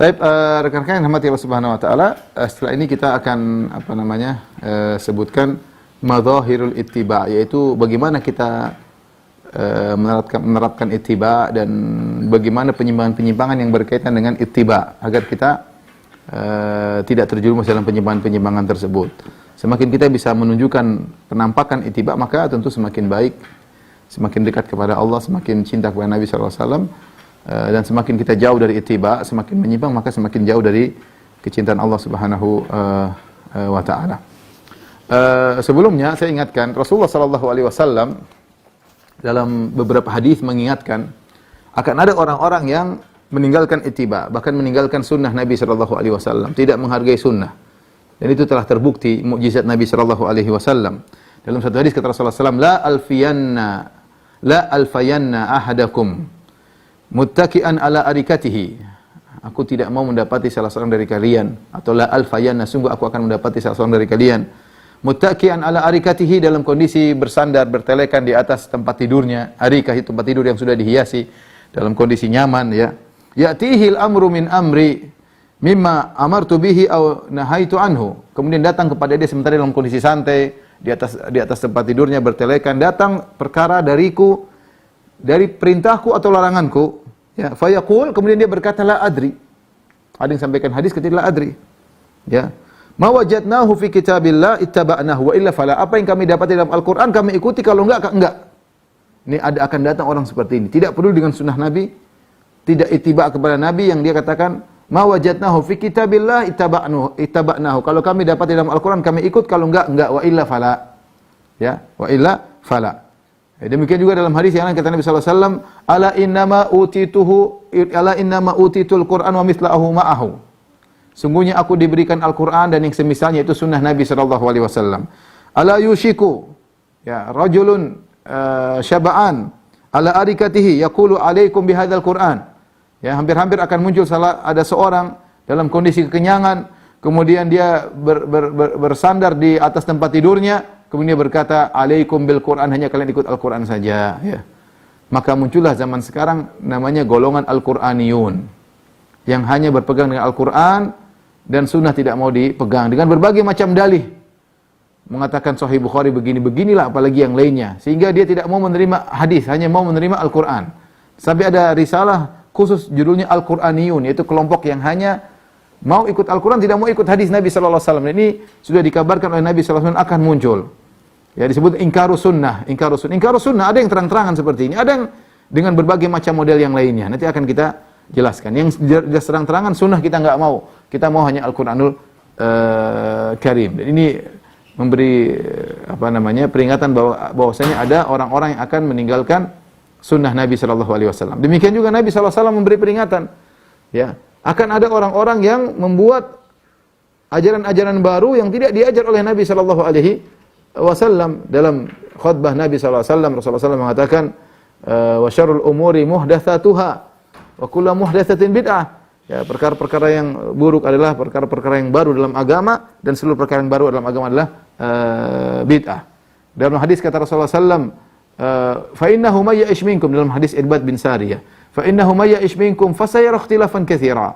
Baik, rekan-rekan yang dirahmati Allah Subhanahu wa taala, setelah ini kita akan sebutkan madzahirul ittiba, yaitu bagaimana kita menerapkan ittiba dan bagaimana penyimpangan-penyimpangan yang berkaitan dengan ittiba agar kita tidak terjerumus dalam penyimpangan-penyimpangan tersebut. Semakin kita bisa menunjukkan penampakan ittiba, maka tentu semakin baik, semakin dekat kepada Allah, semakin cinta kepada Nabi sallallahu alaihi wasallam. Dan semakin kita jauh dari ittiba, semakin menyimpang, maka semakin jauh dari kecintaan Allah Subhanahu wa taala. Sebelumnya saya ingatkan Rasulullah sallallahu alaihi wasallam dalam beberapa hadis mengingatkan akan ada orang-orang yang meninggalkan ittiba, bahkan meninggalkan sunnah Nabi sallallahu alaihi wasallam, tidak menghargai sunnah. Dan itu telah terbukti mukjizat Nabi sallallahu alaihi wasallam. Dalam satu hadis kata Rasulullah sallallahu alaihi wasallam, la alfayanna ahadakum muttaki'an ala arikatihi. Aku tidak mau mendapati salah seorang dari kalian, atau la alfayanna, sungguh aku akan mendapati salah seorang dari kalian muttaki'an ala arikatihi, dalam kondisi bersandar bertelekan di atas tempat tidurnya. Arikah itu tempat tidur yang sudah dihiasi dalam kondisi nyaman, ya. Ya'tihil amru min amri mimma amartu bihi aw nahaitu anhu. Kemudian datang kepada dia sementara dalam kondisi santai di atas tempat tidurnya bertelekan, datang perkara dariku, dari perintahku atau laranganku, ya, fayaqul, kemudian dia berkata la adri. Ada yang sampaikan hadis ketika la adri, ya. Ma wajadnahu fi kitabillah ittaba'nahu wa illa fala. Apa yang kami dapat dalam Al-Qur'an kami ikuti, kalau enggak Ini akan datang orang seperti ini, tidak peduli dengan sunnah Nabi, tidak ittiba kepada Nabi, yang dia katakan ma wajadnahu fi kitabillah ittaba'nahu. Kalau kami dapat dalam Al-Qur'an kami ikut, kalau enggak wa illa fala. Ya, wa illa fala. Demikian juga dalam hadis yang lain kata Nabi sallallahu alaihi wasallam, ala innama utitul Qur'an wa mithlahu ma'ahu. Sungguhnya aku diberikan Al-Qur'an dan yang semisalnya, itu sunnah Nabi sallallahu alaihi wasallam. Ala yushiku, ya, rajulun syaba'an ala arikatihi yaqulu alaikum bihadzal Qur'an. Ya, hampir-hampir akan muncul ada seorang dalam kondisi kekenyangan, kemudian dia bersandar di atas tempat tidurnya, kemudian dia berkata, alaikum bil Qur'an, hanya kalian ikut Al-Qur'an saja, ya. Maka muncullah zaman sekarang namanya golongan Al-Qur'aniyun, yang hanya berpegang dengan Al-Qur'an dan sunnah tidak mau dipegang, dengan berbagai macam dalih. Mengatakan Sahih Bukhari begini-beginilah, apalagi yang lainnya. Sehingga dia tidak mau menerima hadis, hanya mau menerima Al-Qur'an. Sampai ada risalah khusus judulnya Al-Qur'aniyun, yaitu kelompok yang hanya mau ikut Al-Qur'an, tidak mau ikut hadis Nabi sallallahu alaihi wasallam. Ini sudah dikabarkan oleh Nabi sallallahu alaihi wasallam akan muncul. Ya, disebut ingkarus sunnah. Ingkarus sunnah ada yang terang-terangan seperti ini, ada yang dengan berbagai macam model yang lainnya. Nanti akan kita jelaskan. Yang jelas terang-terangan sunnah kita enggak mau. Kita mau hanya Al-Qur'anul Karim. Dan ini memberi peringatan bahwasanya ada orang-orang yang akan meninggalkan sunnah Nabi sallallahu alaihi wasallam. Demikian juga Nabi sallallahu alaihi wasallam memberi peringatan, ya, akan ada orang-orang yang membuat ajaran-ajaran baru yang tidak diajar oleh Nabi sallallahu alaihi wasallam. Dalam khutbah Nabi sallallahu alaihi wasallam, Rasulullah SAW mengatakan, wa syarrul umuri muhdatsatuha wa kullu muhdatsatin bid'ah. Ya, perkara-perkara yang buruk adalah perkara-perkara yang baru dalam agama, dan seluruh perkara yang baru dalam agama adalah bid'ah. Dalam hadis kata Rasulullah SAW, fa innahu may ya'ish minkum, dalam hadis Irbad bin Sariyah, fa innahu may ya'ish minkum fasayara ikhtilafan katsira.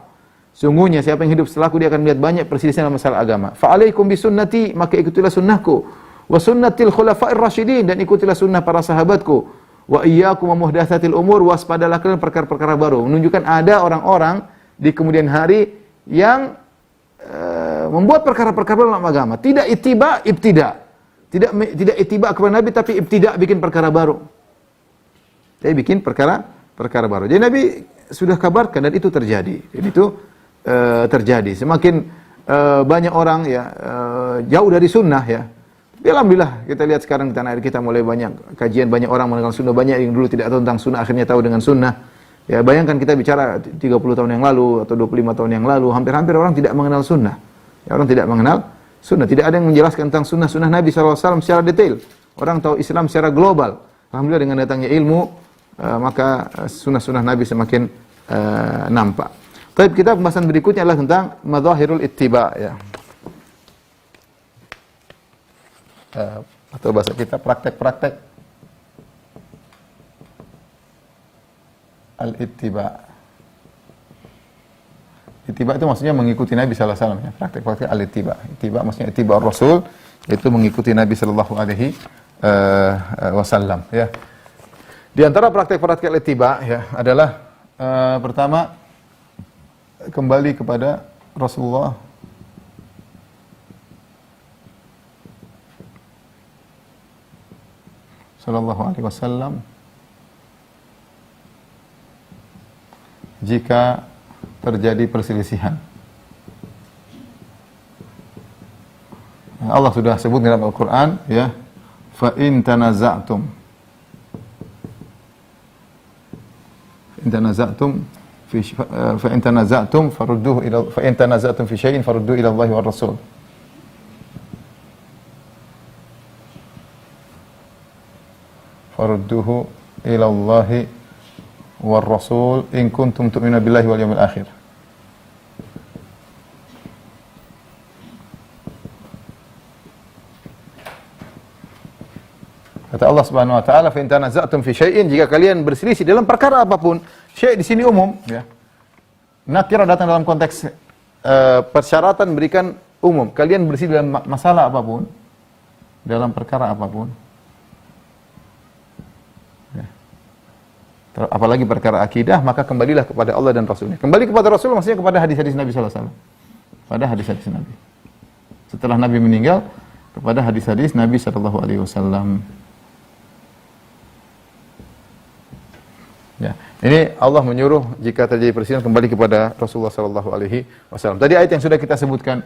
Sungguhnya siapa yang hidup setelahku, dia akan melihat banyak perselisihan dalam masalah agama. Fa alaikum bisunnati, maka ikutilah sunnahku, wa sunnatil khulafa'ir rasyidin, dan ikutilah sunnah para sahabatku, wa iyyakum wa muhdatsatil umur, waspadalah kalian perkara-perkara baru. Menunjukkan ada orang-orang di kemudian hari yang membuat perkara-perkara dalam agama, tidak ittiba, ibtida. Tidak ittiba kepada Nabi, tapi ibtida, bikin perkara baru. Jadi bikin perkara baru. Jadi Nabi sudah kabarkan dan itu terjadi. Jadi itu terjadi. Semakin banyak orang jauh dari sunnah, ya. Tapi alhamdulillah kita lihat sekarang di tanah air kita mulai banyak kajian, banyak orang mengenal sunnah, banyak yang dulu tidak tahu tentang sunnah akhirnya tahu dengan sunnah. Ya, bayangkan kita bicara 30 tahun yang lalu atau 25 tahun yang lalu, hampir-hampir orang tidak mengenal sunnah. Ya, orang tidak mengenal sunnah, tidak ada yang menjelaskan tentang sunnah Nabi SAW secara detail. Orang tahu Islam secara global. Alhamdulillah dengan datangnya ilmu, maka sunnah Nabi semakin nampak. Baik, kita pembahasan berikutnya adalah tentang madzahirul ittiba, ya. Atau bahasa kita praktek-praktek al-ittiba. Ittiba itu maksudnya mengikuti Nabi sallallahu alaihi wasallam ya. Praktek-praktek al-ittiba. Ittiba maksudnya ittiba Rasul, yaitu mengikuti Nabi sallallahu alaihi wasallam ya. Di antara praktek-praktek al-ittiba ya adalah pertama kembali kepada Rasulullah sallallahu alaihi wasallam jika terjadi perselisihan. Allah sudah sebut dalam Al-Qur'an ya, fa in tanaza'tum fa in tanaza'tum farudduhu ila fa in tanaza'tum fi syai'in farudduhu ila Allah war Rasul. Farudduhu ila Allah war Rasul in kuntum tu'minuna billahi wal yawmil akhir. Kata Allah Subhanahu wa taala, "Fa in tanaza'tum fi syai'in", jika kalian berselisih dalam perkara apapun. Syai' di sini umum ya. Nakira datang dalam konteks persyaratan berikan umum. Kalian berselisih dalam masalah apapun, dalam perkara apapun. Ya. Apalagi perkara akidah, maka kembalilah kepada Allah dan Rasulnya. Kembali kepada Rasul maksudnya kepada hadis-hadis Nabi sallallahu alaihi wasallam. Pada hadis-hadis Nabi. Setelah Nabi meninggal, kepada hadis-hadis Nabi sallallahu alaihi wasallam. Ya, ini Allah menyuruh jika terjadi perselisihan kembali kepada Rasulullah sallallahu alaihi wasallam. Tadi ayat yang sudah kita sebutkan.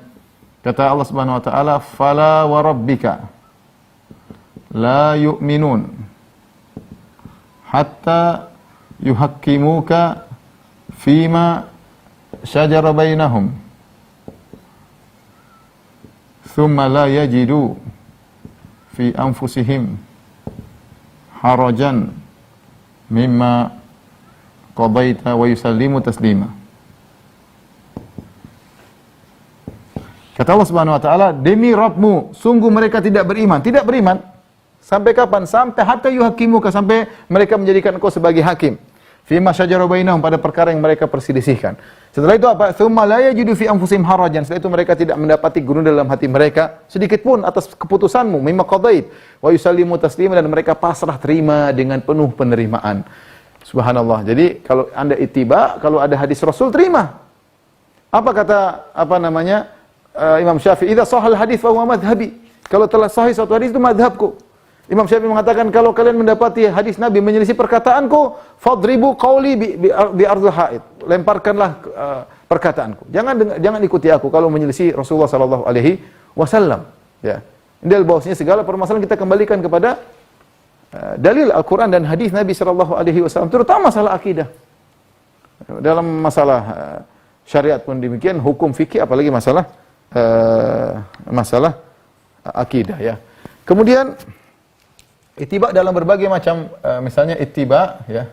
Kata Allah Subhanahu wa taala, "Fala wa rabbika la yu'minun hatta yuhakkimuka fima syajara bainahum thumma la yajidu fi anfusihim harajan mimma qadaita wa yusallimu taslima." Kata Allah Subhanahu wa taala, demi Rabbmu, sungguh mereka tidak beriman. Tidak beriman sampai kapan? Sampai hatta yuhakimuka, sampai mereka menjadikan engkau sebagai hakim. Fima syajara bainahum, pada perkara yang mereka perselisihkan. Setelah itu apa? Tsumma la yajidu fi anfusihim harajan. Setelah itu mereka tidak mendapati gunung dalam hati mereka sedikit pun atas keputusanmu, mimma qadait wa yusallimu taslima, dan mereka pasrah terima dengan penuh penerimaan. Subhanallah. Jadi kalau Anda ittiba, kalau ada hadis Rasul terima. Apa kata Imam Syafi'i, "Idza shahal hadis fa huwa madhhabi." Kalau telah sahih suatu hadis itu madhabku. Imam Syafi'i mengatakan, kalau kalian mendapati hadis Nabi menyelisih perkataanku, fadribu qawli bi ardhil haid. Lemparkanlah perkataanku. Jangan ikuti aku kalau menyelisih Rasulullah sallallahu alaihi wasallam. Ya. Ini bahwasanya segala permasalahan kita kembalikan kepada dalil Al-Quran dan hadis Nabi sallallahu alaihi wasallam, terutama masalah akidah. Dalam masalah syariat pun demikian, hukum fikih, apalagi masalah akidah ya. Kemudian ittiba dalam berbagai macam, misalnya ittiba ya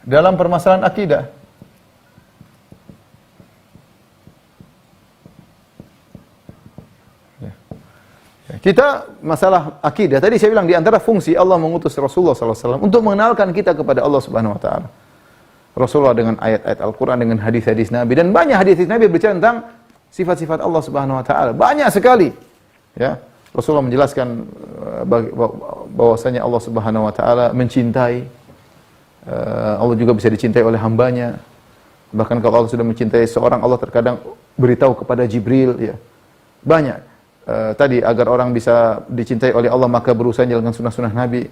dalam permasalahan akidah. Kita masalah akidah, tadi saya bilang di antara fungsi Allah mengutus Rasulullah SAW untuk mengenalkan kita kepada Allah Subhanahu Wa Taala. Rasulullah dengan ayat-ayat Al-Quran, dengan hadis-hadis Nabi, dan banyak hadis Nabi berbicara tentang sifat-sifat Allah Subhanahu Wa Taala, banyak sekali. Ya, Rasulullah menjelaskan bahwasanya Allah Subhanahu Wa Taala mencintai, Allah juga bisa dicintai oleh hambanya. Bahkan kalau Allah sudah mencintai seorang, Allah terkadang beritahu kepada Jibril. Ya, banyak. Tadi agar orang bisa dicintai oleh Allah maka berusaha jalankan sunnah-sunnah Nabi.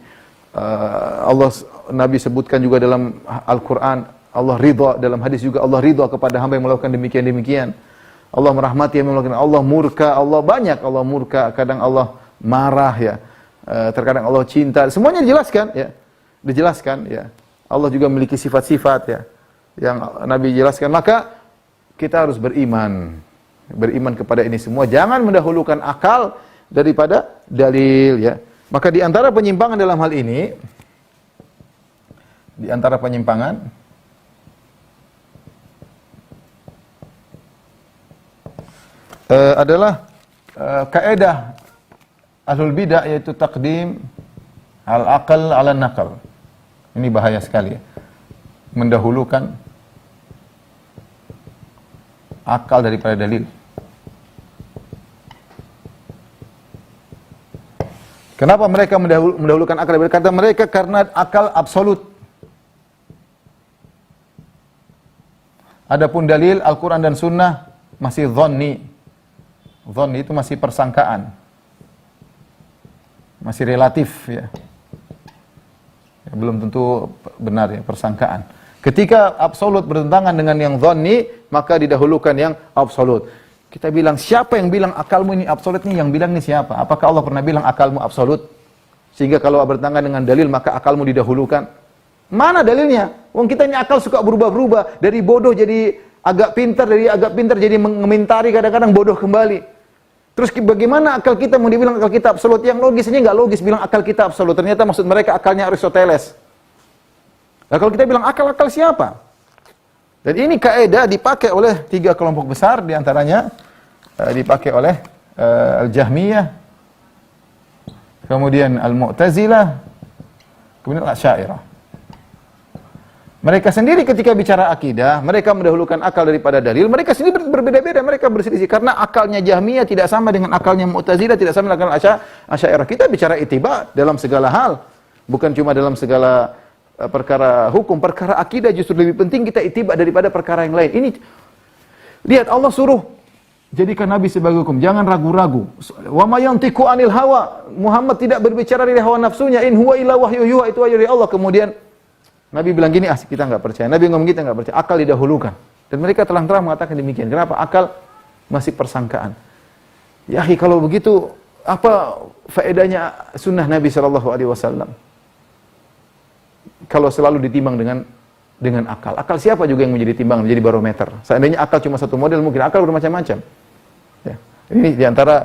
Nabi sebutkan juga dalam Al-Quran, Allah ridha, dalam hadis juga Allah ridha kepada hamba yang melakukan demikian-demikian. Allah merahmati yang melakukan, Allah murka, Allah banyak, Allah murka, kadang Allah marah ya. Terkadang Allah cinta, semuanya dijelaskan ya. Dijelaskan ya. Allah juga memiliki sifat-sifat ya yang Nabi jelaskan, maka kita harus beriman kepada ini semua, jangan mendahulukan akal daripada dalil ya. Maka di antara penyimpangan dalam hal ini, adalah kaidah ahlul bidah, yaitu taqdim al-aql ala naql. Ini bahaya sekali ya. Mendahulukan akal daripada dalil. Kenapa mereka mendahulukan akal daripada kata mereka? Karena akal absolut. Adapun dalil Al-Quran dan Sunnah masih dhanni. Dhanni itu masih persangkaan, masih relatif ya. Belum tentu benar ya, persangkaan. Ketika absolut bertentangan dengan yang dhanni, maka didahulukan yang absolut. Kita bilang, siapa yang bilang akalmu ini absolut nih? Yang bilang ini siapa? Apakah Allah pernah bilang akalmu absolut? Sehingga kalau bertentangan dengan dalil, maka akalmu didahulukan. Mana dalilnya? Wong kita ini akal suka berubah-berubah. Dari bodoh jadi agak pintar, dari agak pintar jadi mengomentari, kadang-kadang bodoh kembali. Terus bagaimana akal kita mau dibilang akal kita absolut? Yang logis ini nggak logis bilang akal kita absolut. Ternyata maksud mereka akalnya Aristoteles. Nah, kalau kita bilang akal siapa? Dan ini kaidah dipakai oleh 3 kelompok besar, diantaranya dipakai oleh Al-Jahmiyah, kemudian Al-Mu'tazilah, kemudian Al-Asy'ariyah. Mereka sendiri ketika bicara akidah, mereka mendahulukan akal daripada dalil. Mereka sendiri berbeda-beda, mereka berselisih karena akalnya Jahmiyah tidak sama dengan akalnya Mu'tazilah, tidak sama dengan Asy'ariyah. Kita bicara ittiba dalam segala hal, bukan cuma dalam segala perkara hukum, perkara akidah justru lebih penting kita ittiba daripada perkara yang lain. Ini lihat, Allah suruh jadikan Nabi sebagai hukum, jangan ragu-ragu. Wa ma yantiqu anil hawa, Muhammad tidak berbicara dari hawa nafsunya, in huwa illa wahyu yuha, itu wahyu dari Allah. Kemudian Nabi bilang gini, kita enggak percaya. Nabi ngomong kita enggak percaya, akal didahulukan. Dan mereka terang-terang mengatakan demikian. Kenapa? Akal masih persangkaan. Ya, kalau begitu apa faedahnya sunnah Nabi sallallahu alaihi wasallam? Kalau selalu ditimbang dengan akal. Akal siapa juga yang menjadi timbangan, menjadi barometer. Seandainya akal cuma satu model, mungkin akal bermacam-macam. Ya. Ini diantara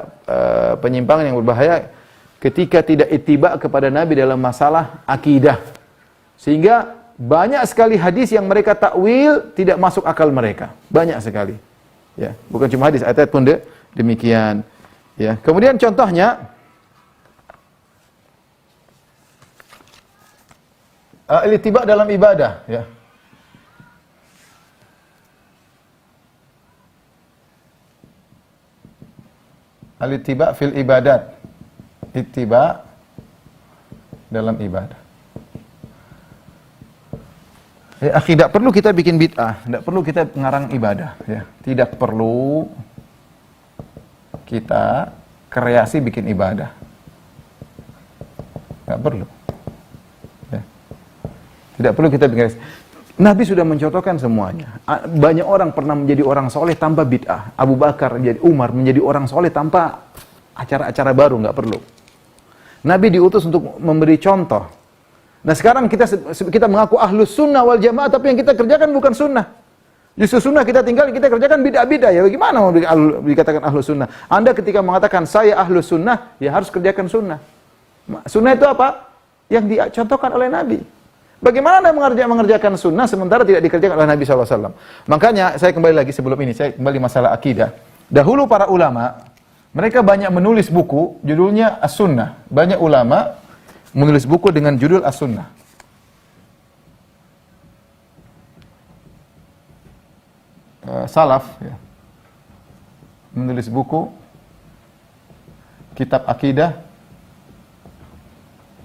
penyimpangan yang berbahaya ketika tidak ittiba kepada Nabi dalam masalah akidah. Sehingga banyak sekali hadis yang mereka takwil tidak masuk akal mereka. Banyak sekali. Ya, bukan cuma hadis, ayat pun demikian. Ya. Kemudian contohnya al-ittiba dalam ibadah, ya. Al-ittiba fil ibadat. Ittiba dalam ibadah. Tidak perlu kita bikin bid'ah, tidak perlu kita ngarang ibadah, ya. Tidak perlu kita kreasi bikin ibadah. Enggak perlu. Tidak perlu kita bikin. Nabi sudah mencontohkan semuanya. Banyak orang pernah menjadi orang soleh tanpa bid'ah. Abu Bakar, Umar menjadi orang soleh tanpa acara-acara baru, nggak perlu. Nabi diutus untuk memberi contoh. Nah sekarang kita mengaku ahlus sunnah wal jamaah, tapi yang kita kerjakan bukan sunnah. Justru sunnah kita tinggal, kita kerjakan bid'ah-bid'ah. Ya bagaimana mau dikatakan ahlus sunnah? Anda ketika mengatakan saya ahlus sunnah, ya harus kerjakan sunnah. Sunnah itu apa? Yang dicontohkan oleh Nabi. Bagaimana Anda mengerjakan sunnah sementara tidak dikerjakan oleh Nabi SAW? Makanya saya kembali lagi sebelum ini, saya kembali masalah akidah. Dahulu para ulama, mereka banyak menulis buku, judulnya As-Sunnah. Banyak ulama menulis buku dengan judul As-Sunnah. Salaf, ya, menulis buku, kitab akidah,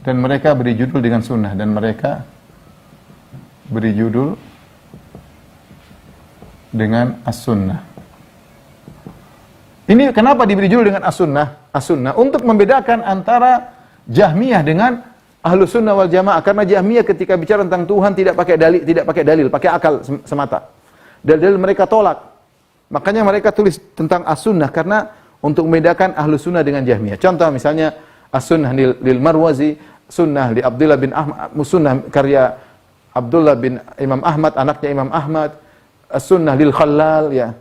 dan mereka beri judul dengan sunnah, dan mereka beri judul dengan As-Sunnah. Ini kenapa diberi judul dengan As-Sunnah? As-Sunnah untuk membedakan antara Jahmiyah dengan Ahlus Sunnah wal Jamaah. Karena Jahmiyah ketika bicara tentang Tuhan tidak pakai dalil, pakai akal semata. Dalil mereka tolak. Makanya mereka tulis tentang As-Sunnah karena untuk membedakan Ahlus Sunnah dengan Jahmiyah. Contoh misalnya As-Sunnah lil Marwazi, Sunnah li Abdullah bin Ahmad, Sunnah karya Abdullah bin Imam Ahmad, anaknya Imam Ahmad, As-Sunnah lil Khallal, ya.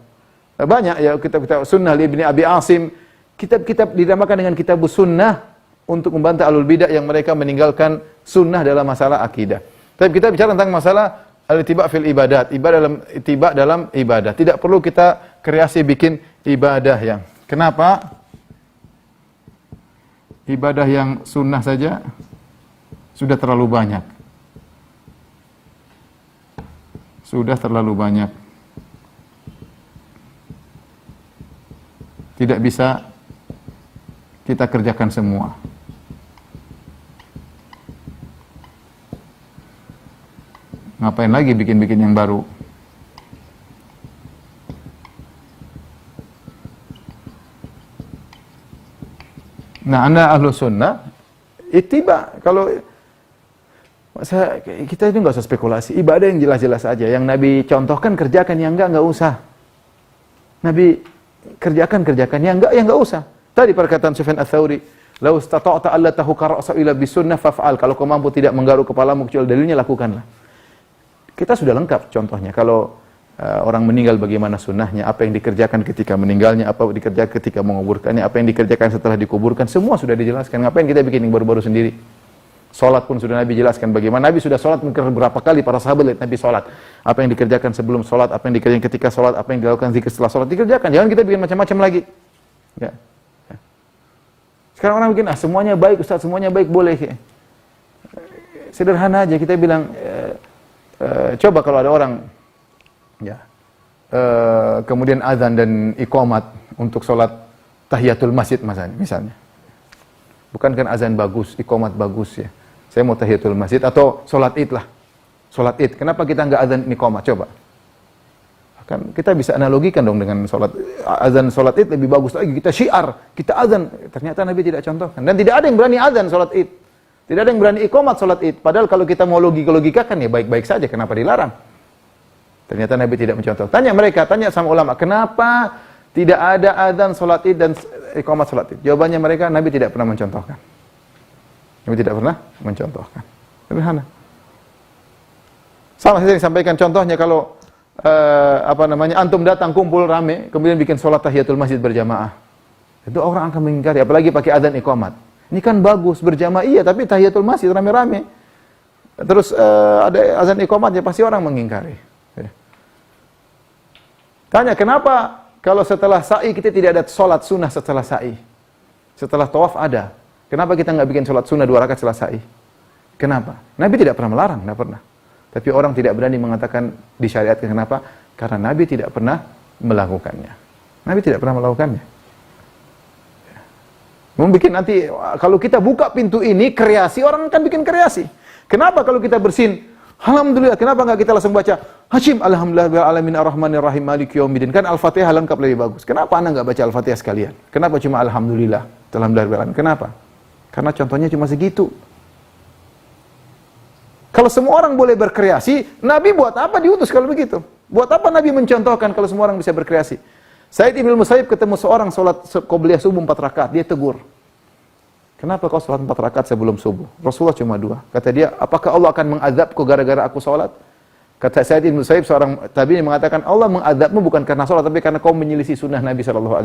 Banyak ya kitab-kitab. Sunnah li Ibni Abi Asim. Kitab-kitab dinamakan dengan kitab sunnah untuk membantah ahlul bidah yang mereka meninggalkan sunnah dalam masalah akidah. Tapi kita bicara tentang masalah al-ittiba fil ibadat, ittiba dalam ibadah. Tidak perlu kita kreasi bikin ibadah yang. Kenapa? Ibadah yang sunnah saja sudah terlalu banyak. Sudah terlalu banyak. tidak bisa kita kerjakan semua. Ngapain lagi bikin-bikin yang baru? Nah, Anda ahlu sunnah, ittiba. Kalau kita itu nggak usah spekulasi, ibadah yang jelas-jelas aja. Yang Nabi contohkan kerjakan, yang enggak usah. Nabi kerjakan, yang enggak usah. Tadi perkataan Sufyan Ats-Tsauri, "Lau istata'ta alla tahuka ra'sa ila bisunnah faf'al." Kalau kau mampu tidak menggaruk kepalamu kecuali dalilnya, lakukanlah. Kita sudah lengkap contohnya. Kalau orang meninggal bagaimana sunnahnya, apa yang dikerjakan ketika meninggalnya, apa yang dikerjakan ketika menguburkannya, apa yang dikerjakan setelah dikuburkan, semua sudah dijelaskan. Ngapain kita bikin yang baru-baru sendiri? Salat pun sudah Nabi jelaskan bagaimana. Nabi sudah salat berapa kali, para sahabat lihat Nabi salat. Apa yang dikerjakan sebelum salat, apa yang dikerjakan ketika salat, apa yang dilakukan zikir setelah salat, dikerjakan. Jangan kita bikin macam-macam lagi. Ya. Sekarang orang bikin, semuanya baik Ustaz, semuanya baik, boleh. Sederhana aja kita bilang, coba kalau ada orang kemudian azan dan iqamat untuk sholat tahiyatul masjid misalnya. Bukankah azan bagus, iqamat bagus ya. Saya mau tahiyatul masjid atau sholat id lah. Sholat id, kenapa kita nggak azan iqamat? Coba. Kan kita bisa analogikan dong dengan sholat. Azan sholat id lebih bagus lagi. Kita syiar, kita azan. Ternyata Nabi tidak contohkan. Dan tidak ada yang berani azan sholat id. Tidak ada yang berani iqamat sholat id. Padahal kalau kita mau logikakan ya baik-baik saja. Kenapa dilarang? Ternyata Nabi tidak mencontoh. Tanya sama ulama, kenapa tidak ada azan sholat id dan iqamat sholat id? Jawabannya mereka, Nabi tidak pernah mencontohkan. Nabi tidak pernah mencontohkan. Sederhana. Sama saya sampaikan contohnya kalau antum datang kumpul rame, kemudian bikin sholat tahiyatul masjid berjamaah. Itu orang akan mengingkari, apalagi pakai azan iqamat. Ini kan bagus berjamaah, iya, tapi tahiyatul masjid rame-rame. Terus ada azan iqamatnya, pasti orang mengingkari. Tanya, kenapa kalau setelah sa'i kita tidak ada sholat sunnah setelah sa'i? Setelah tawaf ada. Kenapa kita nggak bikin sholat sunnah 2 rakaat setelah sa'i? Kenapa? Nabi tidak pernah melarang, tidak pernah. Tapi orang tidak berani mengatakan disyariatkan. Kenapa? Karena Nabi tidak pernah melakukannya. Nabi tidak pernah melakukannya. Membikin nanti, kalau kita buka pintu ini, kreasi, orang akan bikin kreasi. Kenapa kalau kita bersin? Alhamdulillah, kenapa enggak kita langsung baca Hashim alhamdulillah alamin arrahmanir rahim maliki yaumiddin? Kan Al-Fatihah lengkap lebih bagus. Kenapa Anda enggak baca Al-Fatihah sekalian? Kenapa cuma alhamdulillah? Alhamdulillah. Kenapa? Karena contohnya cuma segitu. Kalau semua orang boleh berkreasi, Nabi buat apa diutus kalau begitu? Buat apa Nabi mencontohkan kalau semua orang bisa berkreasi? Said Ibn Musayyib ketemu seorang salat qobliyah subuh 4 rakaat, dia tegur. Kenapa kau sholat 4 rakaat sebelum subuh? Rasulullah cuma 2. Kata dia, apakah Allah akan mengazabku gara-gara aku sholat? Kata Said Ibn Musayyib, seorang tabi'in mengatakan, Allah mengazabmu bukan karena sholat, tapi karena kau menyelisih sunnah Nabi SAW.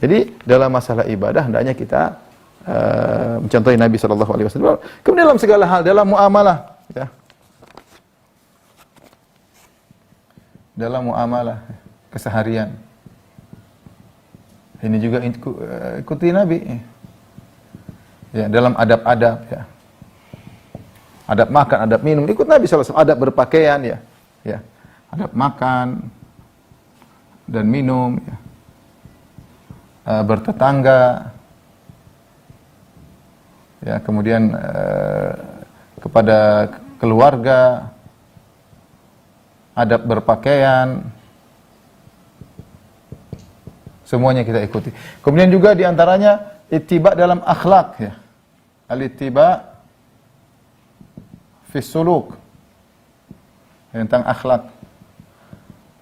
Jadi, dalam masalah ibadah, hendaknya kita mencontohi Nabi SAW. Kemudian dalam segala hal, dalam muamalah. Ya. Dalam muamalah, keseharian. Ini juga ikuti Nabi. Ya, dalam adab-adab ya. Adab makan, adab minum, ikut Nabi SAW. Adab berpakaian ya. Ya. Adab makan dan minum ya. Bertetangga. Ya, kemudian kepada keluarga, adab berpakaian. Semuanya kita ikuti. Kemudian juga diantaranya ittiba dalam akhlak ya. Al-ittiba fi suluk. Tentang akhlak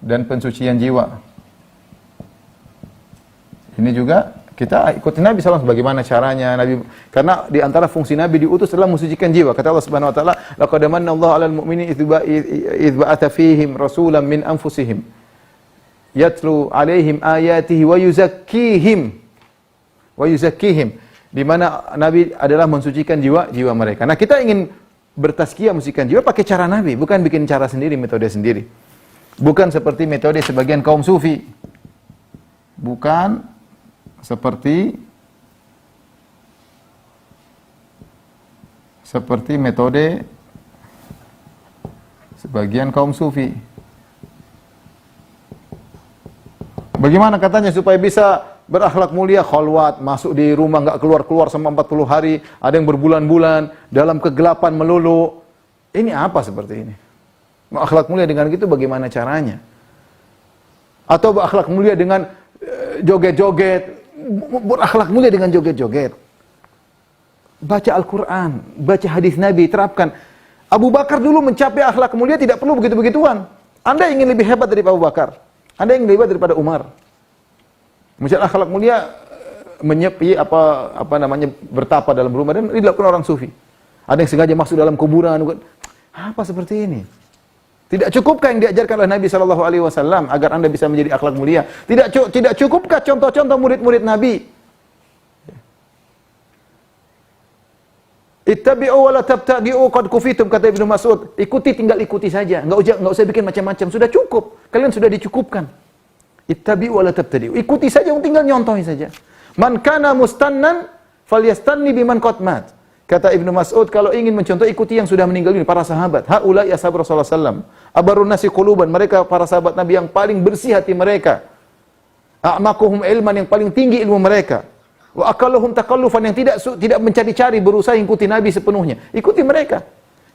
dan pensucian jiwa. Ini juga kita ikuti Nabi SAW bagaimana caranya Nabi, karena di antara fungsi Nabi diutus adalah mensucikan jiwa. Kata Allah Subhanahu wa taala, laqad manna Allahu 'alal mu'minina idz ba'atha fihim rasulan min anfusihim yatlu 'alaihim ayatihi wa yuzakkihim, di mana Nabi adalah mensucikan jiwa mereka. Nah, kita ingin bertazkiyah, mensucikan jiwa pakai cara Nabi, bukan bikin cara sendiri, metode sendiri. Bukan seperti metode sebagian kaum sufi. Bukan seperti metode sebagian kaum sufi. Bagaimana katanya supaya bisa berakhlak mulia? Khalwat, masuk di rumah nggak keluar-keluar selama 40 hari, ada yang berbulan-bulan dalam kegelapan melulu. Ini apa seperti ini? Mau akhlak mulia dengan gitu bagaimana caranya? Atau berakhlak mulia dengan joget-joget, berakhlak mulia dengan joget-joget. Baca Al-Quran, baca hadis Nabi, terapkan. Abu Bakar dulu mencapai akhlak mulia tidak perlu begitu-begituan. Anda ingin lebih hebat dari Abu Bakar, Anda ingin lebih hebat daripada Umar. Mencari akhlak mulia, menyepi bertapa dalam rumah, dan dilakukan orang sufi. Ada yang sengaja masuk dalam kuburan. Apa seperti ini? Tidak cukupkah yang diajarkan oleh Nabi SAW agar Anda bisa menjadi akhlak mulia? Tidak cukupkah contoh-contoh murid-murid Nabi? Ittabi'u wa la tabtagi'u qad kufitum, kata Ibnu Mas'ud. Ikuti, tinggal ikuti saja. Enggak usah bikin macam-macam. Sudah cukup. Kalian sudah dicukupkan. Ittabi'u wa la tabtadi'u. Ikuti saja, tinggal nyontohi saja. Man kana mustannan falyastanni biman qad mat. Kata Ibnu Mas'ud, kalau ingin mencontoh, ikuti yang sudah meninggal ini, para sahabat. Haula'i ashabu Rasulullah sallallahu alaihi wasallam. Abarun nasi quluban, mereka para sahabat Nabi yang paling bersih hati mereka. A'maquhum ilman, yang paling tinggi ilmu mereka. Wa aqalluhum takallufan, yang tidak mencari-cari, berusaha ikuti Nabi sepenuhnya. Ikuti mereka.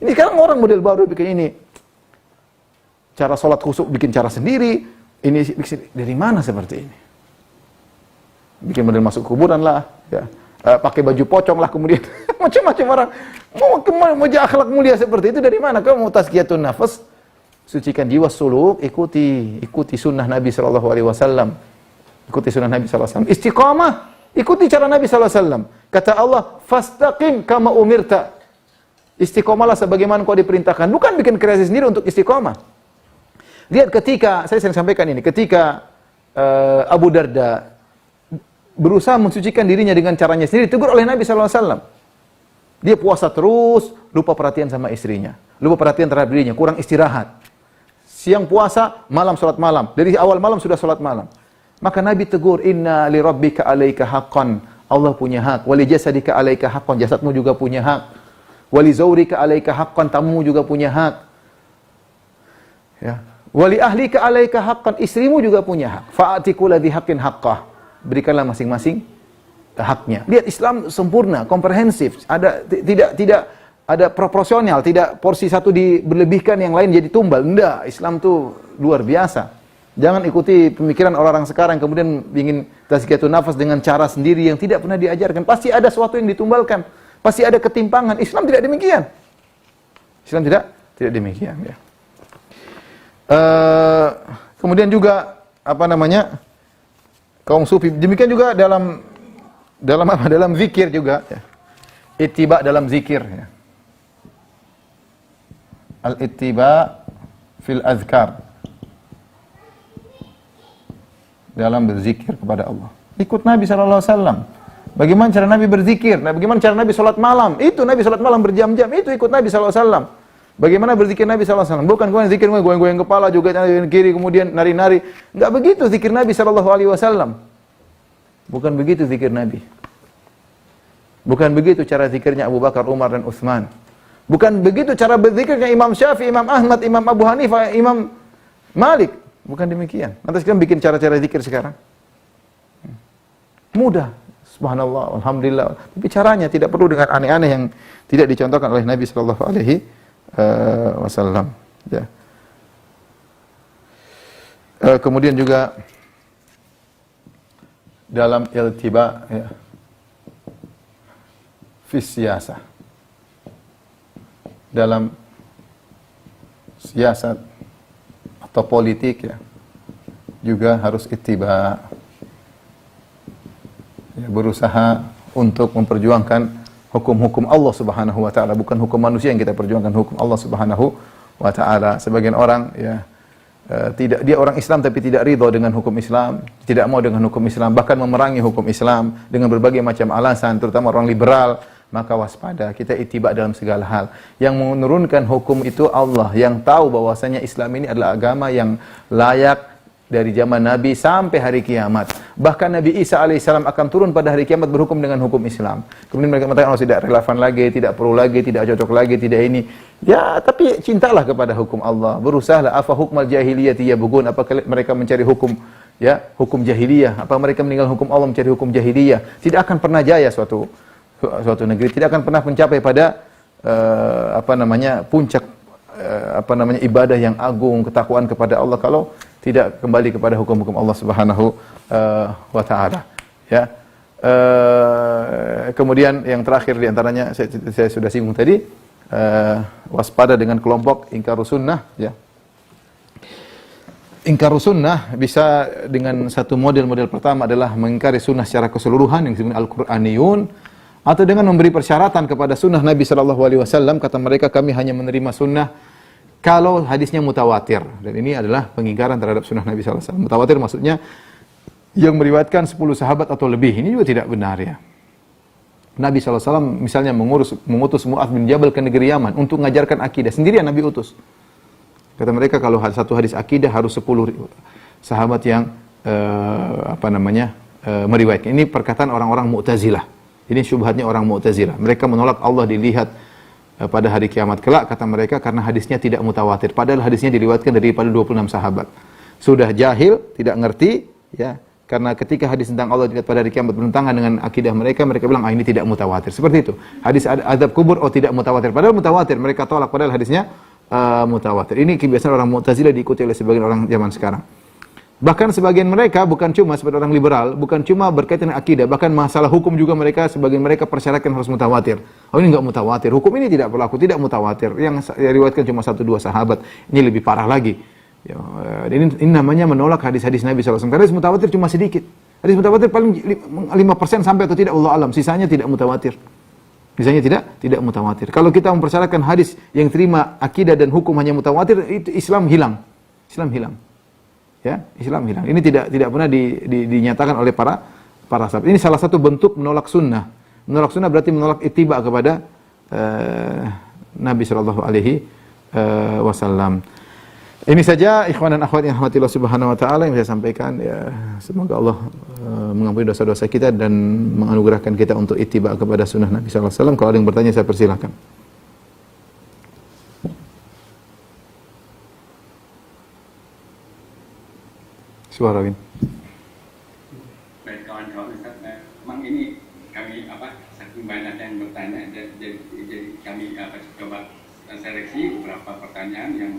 Ini sekarang orang model baru bikin ini. Cara salat khusyuk bikin cara sendiri. Ini dari mana seperti ini? Bikin model masuk kuburan lah, ya. Pakai baju pocong lah, kemudian macam-macam orang mau akhlak mulia seperti itu dari mana? Kamu mau tazkiyatun nafas, sucikan jiwa, suluk, ikuti sunnah Nabi sallallahu alaihi wasallam. Ikuti sunnah Nabi sallallahu alaihi wasallam. Istiqamah, ikuti cara Nabi sallallahu alaihi wasallam. Kata Allah, "Fastaqim kama umirta." Istiqamalah sebagaimana kau diperintahkan, bukan bikin kreasi sendiri untuk istiqamah. Lihat ketika saya sering sampaikan ini, ketika Abu Darda berusaha mensucikan dirinya dengan caranya sendiri, ditegur oleh Nabi SAW. Dia puasa terus, lupa perhatian sama istrinya, lupa perhatian terhadap dirinya, kurang istirahat. Siang puasa, malam sholat malam. Dari awal malam sudah sholat malam. Maka Nabi tegur, inna li rabbika alaika haqqan. Allah punya hak. Wali jasadika alaika haqqan. Jasadmu juga punya hak. Wali zawrika alaika haqqan. Tamumu juga punya hak. Ya. Wali ahlika alaika haqqan. Istrimu juga punya hak. Fa'atiku ladhi haqqin haqqah. Berikanlah masing-masing haknya. Lihat, Islam sempurna, komprehensif. Tidak ada proporsional, tidak porsi satu berlebihkan, yang lain jadi tumbal. Enggak, Islam tuh luar biasa. Jangan ikuti pemikiran orang-orang sekarang kemudian ingin tazkiyatun nafas dengan cara sendiri yang tidak pernah diajarkan. Pasti ada sesuatu yang ditumbalkan, pasti ada ketimpangan. Islam tidak demikian. Islam tidak demikian, ya. Kemudian juga kaum sufi demikian juga dalam zikir juga, ya. Ittiba dalam zikir, ya. Al-ittiba fil azkar, dalam berzikir kepada Allah. Ikut Nabi sallallahu alaihi wasallam. Bagaimana cara Nabi berzikir? Bagaimana cara Nabi salat malam? Itu Nabi salat malam berjam-jam, itu ikut Nabi sallallahu alaihi wasallam. Bagaimana berzikir Nabi sallallahu alaihi wasallam? Bukan kemudian zikir goyang-goyang kepala, juga kiri, kemudian nari-nari. Enggak begitu zikir Nabi sallallahu alaihi wasallam. Bukan begitu zikir Nabi. Bukan begitu cara zikirnya Abu Bakar, Umar, dan Utsman. Bukan begitu cara berzikirnya Imam Syafi'i, Imam Ahmad, Imam Abu Hanifah, Imam Malik. Bukan demikian. Nanti sekarang bikin cara-cara zikir sekarang. Mudah. Subhanallah, alhamdulillah. Tapi caranya tidak perlu dengan aneh-aneh yang tidak dicontohkan oleh Nabi sallallahu alaihi wasallam, ya. Kemudian juga dalam iltiba, ya, fi siyasah, dalam siasat atau politik, ya, juga harus ittiba, ya, berusaha untuk memperjuangkan hukum-hukum Allah Subhanahu wa taala, bukan hukum manusia yang kita perjuangkan, hukum Allah Subhanahu wa taala. Sebagian orang, ya, dia orang Islam tapi tidak ridha dengan hukum Islam, tidak mau dengan hukum Islam, bahkan memerangi hukum Islam dengan berbagai macam alasan, terutama orang liberal. Maka waspada, kita ittiba dalam segala hal. Yang menurunkan hukum itu Allah, yang tahu bahwasanya Islam ini adalah agama yang layak dari zaman Nabi sampai hari kiamat. Bahkan Nabi Isa alaihissalam akan turun pada hari kiamat berhukum dengan hukum Islam. Kemudian mereka mengatakan, oh, tidak relevan lagi, tidak perlu lagi, tidak cocok lagi, tidak ini. Ya, tapi cintalah kepada hukum Allah. Berusahalah, afa hukmal jahiliyati yabghun, apakah mereka mencari hukum ya, hukum jahiliyah. Apa mereka meninggal hukum Allah mencari hukum jahiliyah? Tidak akan pernah jaya suatu negeri, tidak akan pernah mencapai pada puncak ibadah yang agung, ketakwaan kepada Allah kalau tidak kembali kepada hukum-hukum Allah Subhanahu wa taala. Ya. Kemudian yang terakhir di antaranya saya sudah singgung tadi, waspada dengan kelompok ingkarus sunnah, ya. Ingkarus sunnah bisa dengan satu model pertama adalah mengingkari sunnah secara keseluruhan yang disebut Al-Qur'aniyun, atau dengan memberi persyaratan kepada sunnah Nabi SAW. Kata mereka, kami hanya menerima sunnah kalau hadisnya mutawatir, dan ini adalah pengingkaran terhadap sunnah Nabi SAW. Mutawatir maksudnya yang meriwayatkan 10 sahabat atau lebih. Ini juga tidak benar, ya. Nabi SAW misalnya mengutus Mu'adz bin Jabal ke negeri Yaman untuk mengajarkan akidah, sendirian Nabi utus. Kata mereka, kalau satu hadis akidah harus 10 sahabat yang meriwayatkan. Ini perkataan orang-orang Mu'tazilah. Ini syubhatnya orang Mu'tazilah. Mereka menolak Allah dilihat pada hari kiamat kelak, kata mereka, karena hadisnya tidak mutawatir. Padahal hadisnya diriwayatkan daripada 26 sahabat. Sudah jahil, tidak ngerti, ya. Karena ketika hadis tentang Allah dilihat pada hari kiamat bertentangan dengan akidah mereka, mereka bilang, ini tidak mutawatir. Seperti itu. Hadis azab kubur, tidak mutawatir. Padahal mutawatir. Mereka tolak, padahal hadisnya mutawatir. Ini kebiasaan orang Mu'tazilah diikuti oleh sebagian orang zaman sekarang. Bahkan sebagian mereka bukan cuma seperti orang liberal, bukan cuma berkaitan dengan akidah, bahkan masalah hukum juga sebagian mereka persyaratkan harus mutawatir. Oh, ini enggak mutawatir. Hukum ini tidak berlaku, tidak mutawatir. Yang diriwayatkan cuma 1-2 sahabat. Ini lebih parah lagi. Ya, ini namanya menolak hadis-hadis Nabi SAW. Karena hadis mutawatir cuma sedikit. Hadis mutawatir paling 5% sampai atau tidak, Allah alam. Sisanya tidak mutawatir. Misalnya tidak mutawatir. Kalau kita mempersyaratkan hadis yang terima akidah dan hukum hanya mutawatir, itu Islam hilang. Islam hilang. Ya, Islam hilang. Ini tidak pernah dinyatakan oleh para sahabat. Ini salah satu bentuk menolak sunnah. Menolak sunnah berarti menolak ittiba kepada Nabi sallallahu alaihi wasallam. Ini saja ikhwan dan akhwat yang rahmatillah subhanahu wa ta'ala yang saya sampaikan, ya. Semoga Allah mengampuni dosa-dosa kita dan menganugerahkan kita untuk ittiba kepada sunnah Nabi sallallahu alaihi wasallam. Kalau ada yang bertanya, saya persilakan. Suara Win. Baik kawan-kawan, Ustaz, memang ini kami saking banyak yang bertanya, jadi kami coba seleksi beberapa pertanyaan yang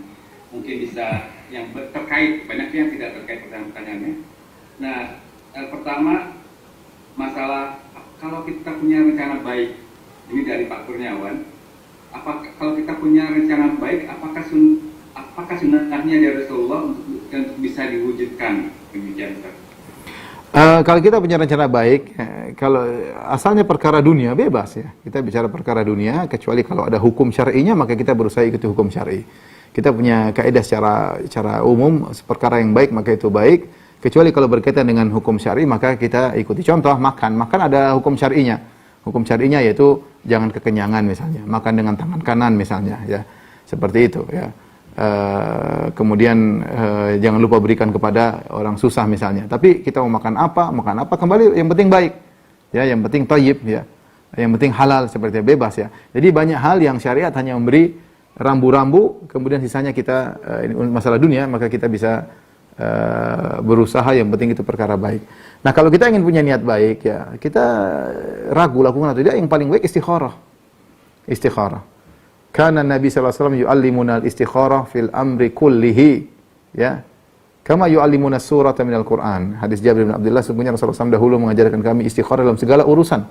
mungkin bisa yang terkait, banyak yang tidak terkait pertanyaan-pertanyaannya. Nah, pertama masalah kalau kita punya rencana baik, ini dari Pak Kurniawan, kalau kita punya rencana baik, apakah sunnahnya dari Rasulullah untuk bisa diwujudkan, demikian Ustaz? Kalau kita punya rencana baik, kalau asalnya perkara dunia bebas, ya. Kita bicara perkara dunia, kecuali kalau ada hukum syar'inya maka kita berusaha ikuti hukum syar'i. Kita punya kaidah secara umum, perkara yang baik maka itu baik, kecuali kalau berkaitan dengan hukum syar'i maka kita ikuti. Contoh makan ada hukum syar'inya. Hukum syar'inya yaitu jangan kekenyangan misalnya, makan dengan tangan kanan misalnya, ya. Seperti itu, ya. Kemudian jangan lupa berikan kepada orang susah misalnya. Tapi kita mau makan apa kembali yang penting baik, ya, yang penting thayyib, ya, yang penting halal, seperti bebas, ya. Jadi banyak hal yang syariat hanya memberi rambu-rambu, kemudian sisanya kita ini masalah dunia, maka kita bisa berusaha, yang penting itu perkara baik. Nah, kalau kita ingin punya niat baik, ya, kita ragu lakukan atau tidak, yang paling baik istikharah. Karena Nabi SAW yu'allimuna al-istikharah fil amri kullihi, ya, kama yu'allimuna surata minal Qur'an. Hadis Jabir bin Abdullah, sesungguhnya Rasulullah SAW dahulu mengajarkan kami istikharah dalam segala urusan,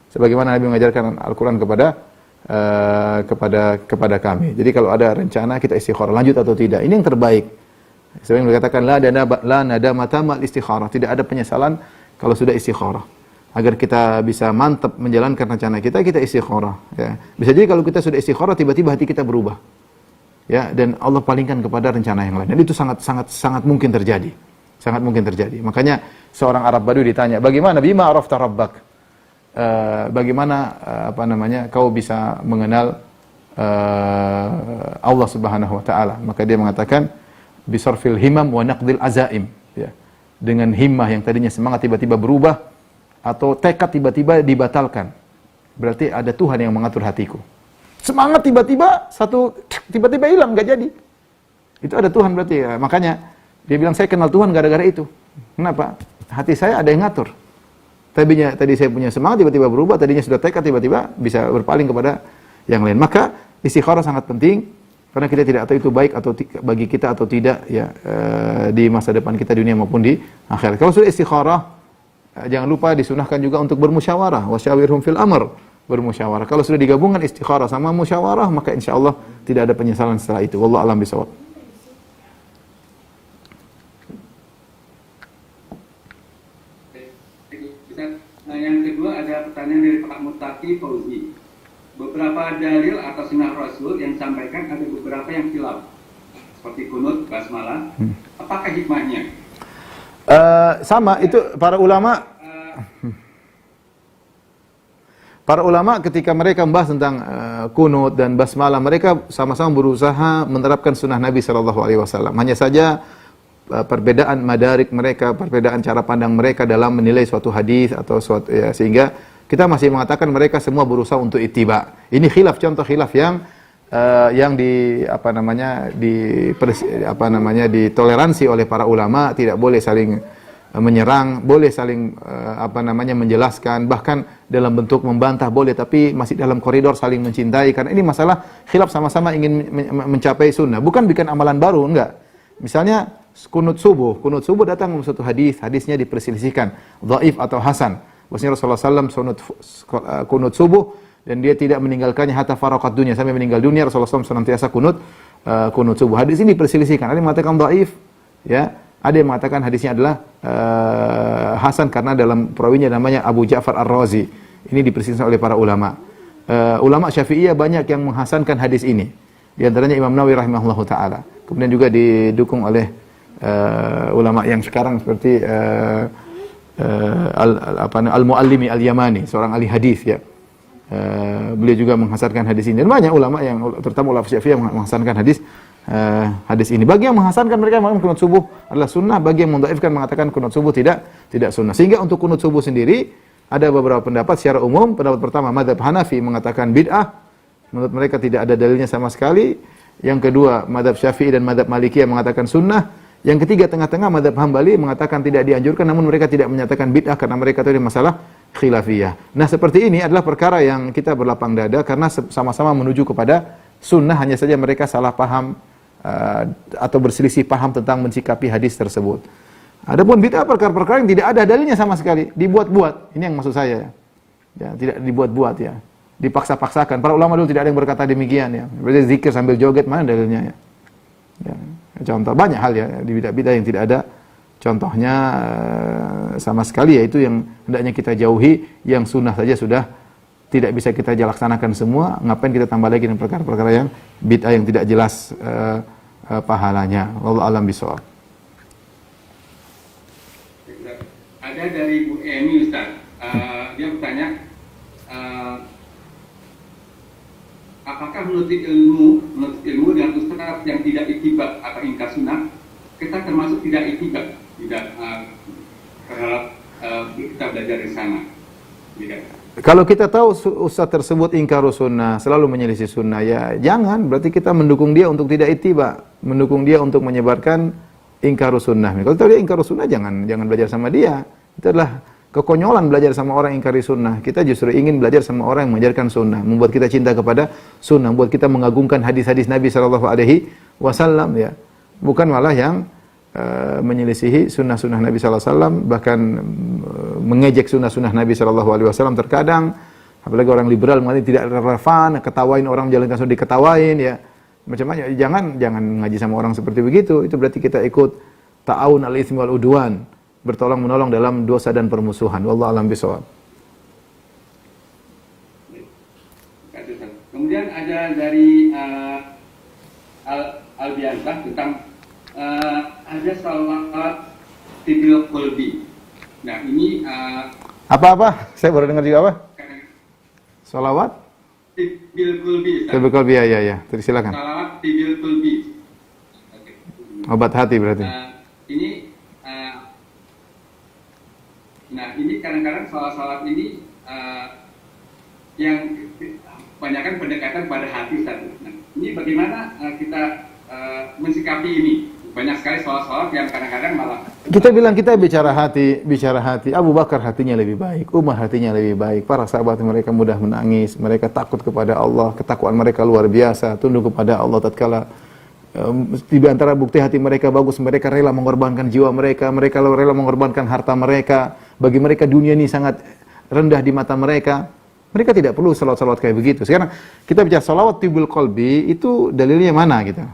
sebagaimana Nabi mengajarkan Al-Quran kepada kami. Jadi kalau ada rencana kita istikharah, lanjut atau tidak, ini yang terbaik. Sebenarnya dikatakan la nadamata ma'al istikharah, tidak ada penyesalan kalau sudah istikharah. Agar kita bisa mantap menjalankan rencana kita istikharah, ya. Bisa jadi kalau kita sudah istikharah tiba-tiba hati kita berubah, ya, dan Allah palingkan kepada rencana yang lain. Dan itu sangat mungkin terjadi. Sangat mungkin terjadi. Makanya seorang Arab Badui ditanya, "Bagaimana bima arafta rabbak?" Bagaimana kau bisa mengenal Allah Subhanahu wa taala? Maka dia mengatakan bisarfil himam wa naqdil azaim, ya. Dengan himmah yang tadinya semangat tiba-tiba berubah, atau tekad tiba-tiba dibatalkan. Berarti ada Tuhan yang mengatur hatiku. Semangat tiba-tiba hilang, enggak jadi. Itu ada Tuhan berarti, ya. Makanya dia bilang saya kenal Tuhan gara-gara itu. Kenapa? Hati saya ada yang ngatur. Tadi saya punya semangat, tiba-tiba berubah, tadinya sudah tekad, tiba-tiba bisa berpaling kepada yang lain. Maka istikharah sangat penting, karena kita tidak tahu itu baik atau bagi kita atau tidak ya di masa depan kita dunia maupun di akhirat. Kalau sudah istikharah, jangan lupa disunahkan juga untuk bermusyawarah, wasyawirhum fil amr, bermusyawarah. Kalau sudah digabungkan istikharah sama musyawarah, maka insyaallah tidak ada penyesalan setelah itu. Wallahu a'lam bishawab. Yang kedua ada pertanyaan dari Pak Mutaki Fauzi. Beberapa dalil atau sunnah Rasul yang disampaikan ada beberapa yang khilaf, seperti kunut, basmalah. Apakah hikmahnya? Sama itu para ulama ketika mereka membahas tentang kunut dan basmalah, mereka sama-sama berusaha menerapkan sunnah Nabi SAW. Hanya saja perbedaan madarik mereka, perbedaan cara pandang mereka dalam menilai suatu hadis atau suatu ya, sehingga kita masih mengatakan mereka semua berusaha untuk ittiba. Ini khilaf, contoh khilaf yang ditoleransi oleh para ulama, tidak boleh saling menyerang, boleh saling menjelaskan, bahkan dalam bentuk membantah boleh, tapi masih dalam koridor saling mencintai, karena ini masalah khilaf sama-sama ingin mencapai sunnah, bukan bikin amalan baru, enggak. Misalnya kunut subuh datang dalam satu hadisnya diperselisihkan dhaif atau hasan. Bahwasanya Rasulullah SAW kunut subuh dan dia tidak meninggalkannya hatta faraqat dunia, sampai meninggal dunia Rasulullah SAW senantiasa kunut subuh. Hadis ini diperselisihkan, ada yang mengatakan dhaif ya, ada yang mengatakan hadisnya adalah hasan karena dalam perawinya namanya Abu Ja'far Ar-Razi. Ini diperselisihkan oleh para ulama. Ulama Syafi'iyah banyak yang menghasankan hadis ini. Di antaranya Imam Nawawi rahimahullahu taala. Kemudian juga didukung oleh ulama yang sekarang seperti Al-Muallimi Al-Yamani, seorang ahli hadis ya. Beliau juga menghasankan hadis ini. Dan banyak ulama yang terutama ulama Syafi'iyah menghasankan hadis ini. Bagi yang menghasankan, mereka mengatakan kunut subuh adalah sunnah, bagi yang mendhaifkan mengatakan kunut subuh tidak sunnah. Sehingga untuk kunut subuh sendiri ada beberapa pendapat secara umum. Pendapat pertama mazhab Hanafi mengatakan bid'ah. Menurut mereka tidak ada dalilnya sama sekali. Yang kedua mazhab Syafi'i dan mazhab Malikiyah mengatakan sunnah. Yang ketiga tengah-tengah mazhab Hambali mengatakan tidak dianjurkan, namun mereka tidak menyatakan bid'ah karena mereka tahu ini masalah khilafiyah. Nah, seperti ini adalah perkara yang kita berlapang dada karena sama-sama menuju kepada sunnah, hanya saja mereka salah paham atau berselisih paham tentang mensikapi hadis tersebut. Adapun bid'ah perkara-perkara yang tidak ada dalilnya sama sekali, dibuat-buat. Ini yang maksud saya. Ya, tidak dibuat-buat ya. Dipaksa-paksakan. Para ulama dulu tidak ada yang berkata demikian ya. Berarti zikir sambil joget, mana dalilnya ya? Ya. Contoh banyak hal ya di bid'ah-bid'ah yang tidak ada contohnya sama sekali, yaitu yang hendaknya kita jauhi. Yang sunnah saja sudah tidak bisa kita laksanakan semua, ngapain kita tambah lagi dengan perkara-perkara yang bid'ah yang tidak jelas pahalanya. Wallahu a'lam bishawab. Ada dari Bu Emi Ustaz, dia bertanya, apakah menuntut ilmu dengan ustaz yang tidak ittiba atau ingkar sunnah, kita termasuk tidak ittiba, tidak terhadap kita belajar di sana? Kalau kita tahu ustaz tersebut ingkar sunnah, selalu menyelisih sunnah, ya jangan, berarti kita mendukung dia untuk tidak ittiba, mendukung dia untuk menyebarkan ingkar sunnah. Kalau tahu dia ingkar sunnah, jangan belajar sama dia. Itu adalah kekonyolan belajar sama orang yang ingkari sunnah. Kita justru ingin belajar sama orang yang mengajarkan sunnah, membuat kita cinta kepada sunnah, membuat kita mengagungkan hadis-hadis Nabi SAW ya. Bukan malah yang menyelisihi sunnah-sunnah Nabi SAW, bahkan mengejek sunnah-sunnah Nabi SAW terkadang. Apalagi orang liberal mengatakan tidak relevan, ketawain orang menjalankan sunnah diketawain ya. Macam-macam. Jangan ngaji sama orang seperti begitu. Itu berarti kita ikut ta'awun al-itsmi wal udwan, bertolong-menolong dalam dosa dan permusuhan. Wallahu a'lam bishawab. Kemudian ada dari Albiansah tentang ada salawat tibil qalbi. Nah, ini apa? Saya baru dengar juga apa? Salawat tibil qalbi. Tibil qalbi, ya. Terus silakan. Salawat tibil qalbi. Obat hati berarti. Ini kadang-kadang salat ini yang kebanyakan pendekatan pada hati satu. Nah, ini bagaimana kita mensikapi ini? banyak sekali soal-soal yang kadang-kadang malah kita bilang kita bicara hati. Abu Bakar hatinya lebih baik, Umar hatinya lebih baik. Para sahabat mereka mudah menangis, mereka takut kepada Allah, ketakwaan mereka luar biasa, tunduk kepada Allah tatkala di antara bukti hati mereka bagus, mereka rela mengorbankan jiwa mereka, mereka rela mengorbankan harta mereka. Bagi mereka dunia ini sangat rendah di mata mereka. Mereka tidak perlu salawat-salawat kayak begitu. Sekarang kita bicara salawat tibul qalbi, itu dalilnya mana gitu.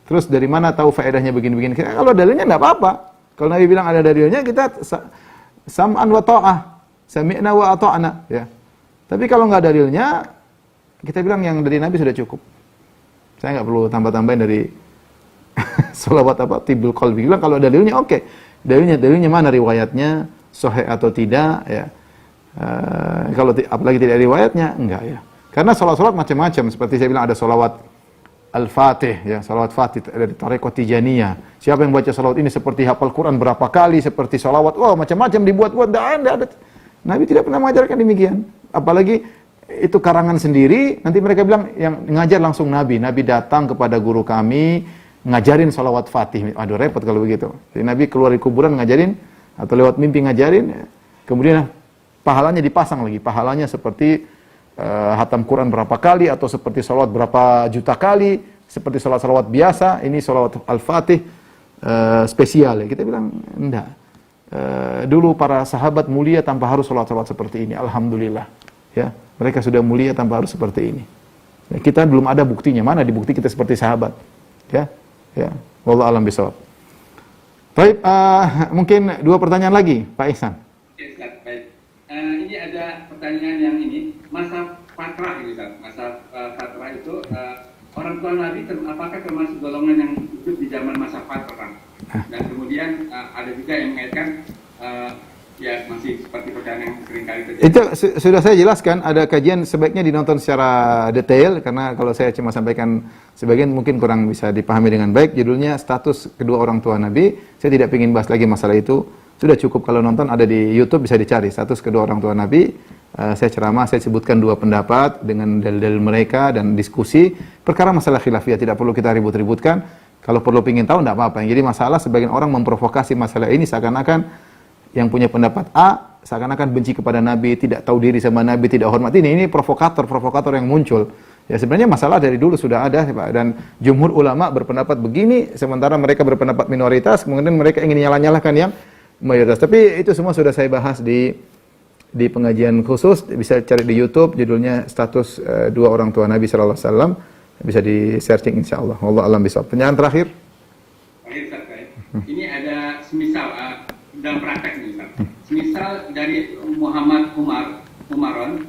Terus dari mana tahu faedahnya begini-begini? Kalau dalilnya enggak apa-apa. Kalau Nabi bilang ada dalilnya, kita sam'an wa ta'ah, sami'na wa ata'na, ya. Tapi kalau enggak dalilnya, kita bilang yang dari Nabi sudah cukup. Saya enggak perlu tambah-tambahin dari salawat apa tibul qalbi. Bilang kalau dalilnya oke. Dalilnya mana riwayatnya, sahih atau tidak, ya. Kalau apalagi tidak riwayatnya, enggak ya. Karena salawat-salawat macam-macam. Seperti saya bilang ada salawat Al-Fatih, ya, salawat Fatih dari Tariqah Tijaniyah. Siapa yang baca salawat ini seperti hafal Quran berapa kali, seperti salawat, macam-macam dibuat-buat, enggak ada. Nabi tidak pernah mengajarkan demikian. Apalagi itu karangan sendiri, nanti mereka bilang yang ngajar langsung Nabi. Nabi datang kepada guru kami, ngajarin salawat Fatih. Aduh repot kalau begitu. Jadi Nabi keluar dari kuburan ngajarin, atau lewat mimpi ngajarin, kemudian pahalanya dipasang lagi. Pahalanya seperti hatam Quran berapa kali, atau seperti salawat berapa juta kali, seperti salawat biasa, ini salawat Al-Fatih spesial ya. Kita bilang enggak. Dulu para sahabat mulia tanpa harus salawat-salawat seperti ini. Alhamdulillah. Ya, mereka sudah mulia tanpa harus seperti ini. Ya, kita belum ada buktinya. Mana di bukti kita seperti sahabat? Ya. Wallahu a'lam bishawab. Baik, mungkin 2 pertanyaan lagi, Pak Ihsan. Oke, Ustaz, baik. Ini ada pertanyaan yang ini, masa fatrah ini, Ustaz. Masa fatrah itu orang tua Nabi apakah termasuk golongan yang hidup di zaman masa fatrah? Dan kemudian ada juga yang mengaitkan ya masih seperti pertanyaan yang sering kali terjadi. Itu sudah saya jelaskan, ada kajian sebaiknya dinonton secara detail, karena kalau saya cuma sampaikan sebagian mungkin kurang bisa dipahami dengan baik. Judulnya status kedua orang tua Nabi. Saya tidak ingin bahas lagi masalah itu. Sudah cukup kalau nonton, ada di YouTube, bisa dicari status kedua orang tua Nabi. Saya ceramah, saya sebutkan 2 pendapat dengan dalil-dalil mereka dan diskusi. Perkara masalah khilafiyah tidak perlu kita ribut-ributkan. Kalau perlu ingin tahu enggak apa-apa. Jadi masalah sebagian orang memprovokasi masalah ini seakan-akan yang punya pendapat A seakan-akan benci kepada Nabi, tidak tahu diri sama Nabi, tidak hormat. Ini provokator yang muncul. Ya sebenarnya masalah dari dulu sudah ada, Pak, dan jumhur ulama berpendapat begini, sementara mereka berpendapat minoritas, kemudian mereka ingin nyalah-nyalahkan yang mayoritas. Tapi itu semua sudah saya bahas di pengajian khusus, bisa cari di YouTube, judulnya status 2 orang tua Nabi sallallahu alaihi wasallam, bisa di searching insyaallah. Wallahu a'lam bishawab. Pertanyaan terakhir. Ini ada semisal dalam praktek nih, Ustaz. Semisal dari Muhammad Umaron,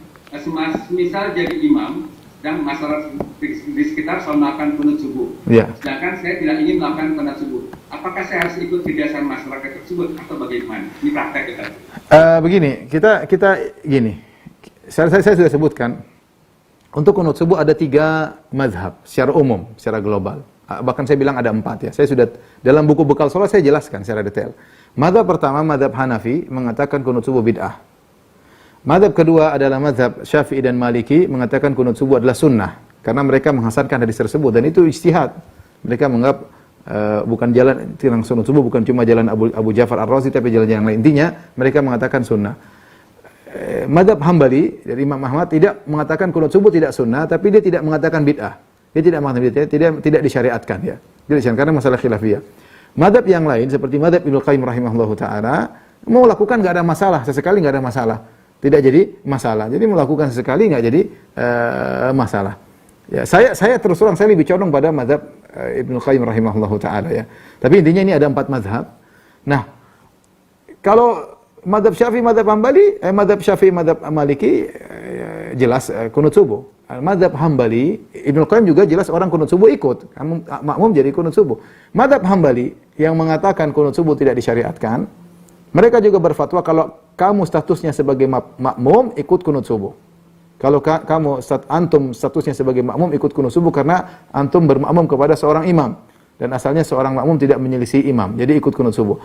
semisal jadi imam dan masyarakat di sekitar saya melakukan kunut subuh. Yeah. Sedangkan saya tidak ingin melakukan kunut subuh. Apakah saya harus ikut kebiasaan masyarakat tersebut atau bagaimana? Ini praktek kita. Begini, kita gini. Saya sudah sebutkan untuk kunut subuh ada 3 mazhab secara umum, secara global. Bahkan saya bilang ada 4 ya. Saya sudah dalam buku bekal sholat saya jelaskan secara detail. Mazhab pertama, mazhab Hanafi mengatakan kunut subuh bid'ah. Mazhab kedua adalah mazhab Syafi'i dan Maliki mengatakan kunut subuh adalah sunnah karena mereka menghasankan hadis tersebut dan itu ijtihad. Mereka menganggap bukan jalan kunut subuh bukan cuma jalan Abu Ja'far Ar-Razi tapi jalan yang lain. Intinya mereka mengatakan sunnah. Mazhab Hambali dari Imam Ahmad tidak mengatakan kunut subuh tidak sunnah, tapi dia tidak mengatakan bid'ah. Dia tidak mengatakan bid'ah, tidak disyariatkan ya. Dia disyariatkan karena masalah khilafiyah. Mazhab yang lain seperti mazhab Ibnu Qayyim rahimahullahu taala mau lakukan enggak ada masalah, sesekali enggak ada masalah. Tidak jadi masalah. Jadi melakukan sesekali enggak jadi masalah. Ya, saya terus terang saya lebih condong pada mazhab Ibnu Qayyim rahimahullahu taala ya. Tapi intinya ini ada 4 mazhab. Nah, kalau mazhab Syafi'i, mazhab Hambali, mazhab Syafi'i, mazhab Maliki jelas kunut subuh. Mazhab Hambali, Ibnu Qayyim juga jelas orang kunut subuh ikut. Makmum jadi kunut subuh. Mazhab Hambali yang mengatakan kunut subuh tidak disyariatkan, mereka juga berfatwa kalau kamu statusnya sebagai makmum ikut kunut subuh. Kalau antum statusnya sebagai makmum ikut kunut subuh karena antum bermakmum kepada seorang imam dan asalnya seorang makmum tidak menyelisih imam, jadi ikut kunut subuh.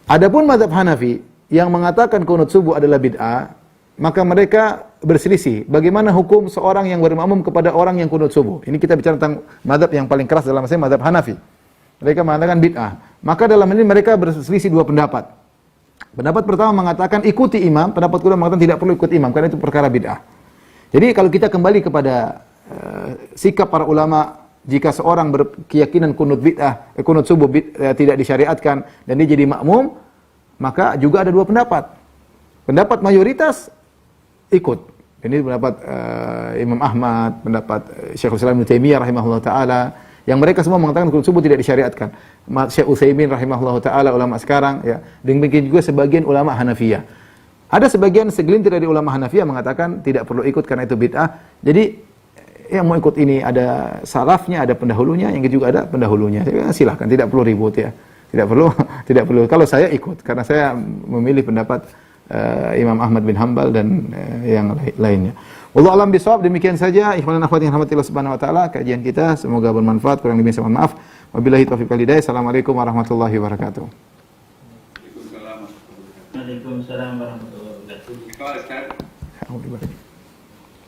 Adapun mazhab Hanafi yang mengatakan kunut subuh adalah bid'ah, maka mereka berselisih. Bagaimana hukum seorang yang bermakmum kepada orang yang kunut subuh? Ini kita bicara tentang mazhab yang paling keras dalam mazhab Hanafi. Mereka mengatakan bid'ah. Maka dalam ini mereka berselisih dua pendapat. Pendapat pertama mengatakan ikuti imam, pendapat kedua mengatakan tidak perlu ikut imam karena itu perkara bid'ah. Jadi kalau kita kembali kepada sikap para ulama, jika seorang berkeyakinan kunut bid'ah, kunut subuh tidak disyariatkan dan dia jadi makmum, maka juga ada dua pendapat. Pendapat mayoritas ikut. Ini pendapat Imam Ahmad, pendapat Syekhul Islam Ibnu Taimiyah rahimahullah taala, yang mereka semua mengatakan kunut subuh tidak disyariatkan. Syekh Utsaimin rahimahullah taala, ulama sekarang, ya. Demikian juga sebagian ulama Hanafiyah. Ada sebagian segelintir dari ulama Hanafiyah mengatakan tidak perlu ikut karena itu bid'ah. Jadi yang mau ikut ini ada salafnya, ada pendahulunya, yang juga ada pendahulunya. Silahkan, tidak perlu ribut ya. Tidak perlu. Kalau saya ikut karena saya memilih pendapat Imam Ahmad bin Hanbal dan yang lainnya. Wallahu a'lam bishawab. Demikian saja ikhwan dan akhwat yang rahmatillah subhanahu wa taala kajian kita, semoga bermanfaat, kurang lebih mohon maaf. Wabillahi taufiq wal hidayah. Assalamualaikum warahmatullahi wabarakatuh. Waalaikumsalam warahmatullahi wabarakatuh.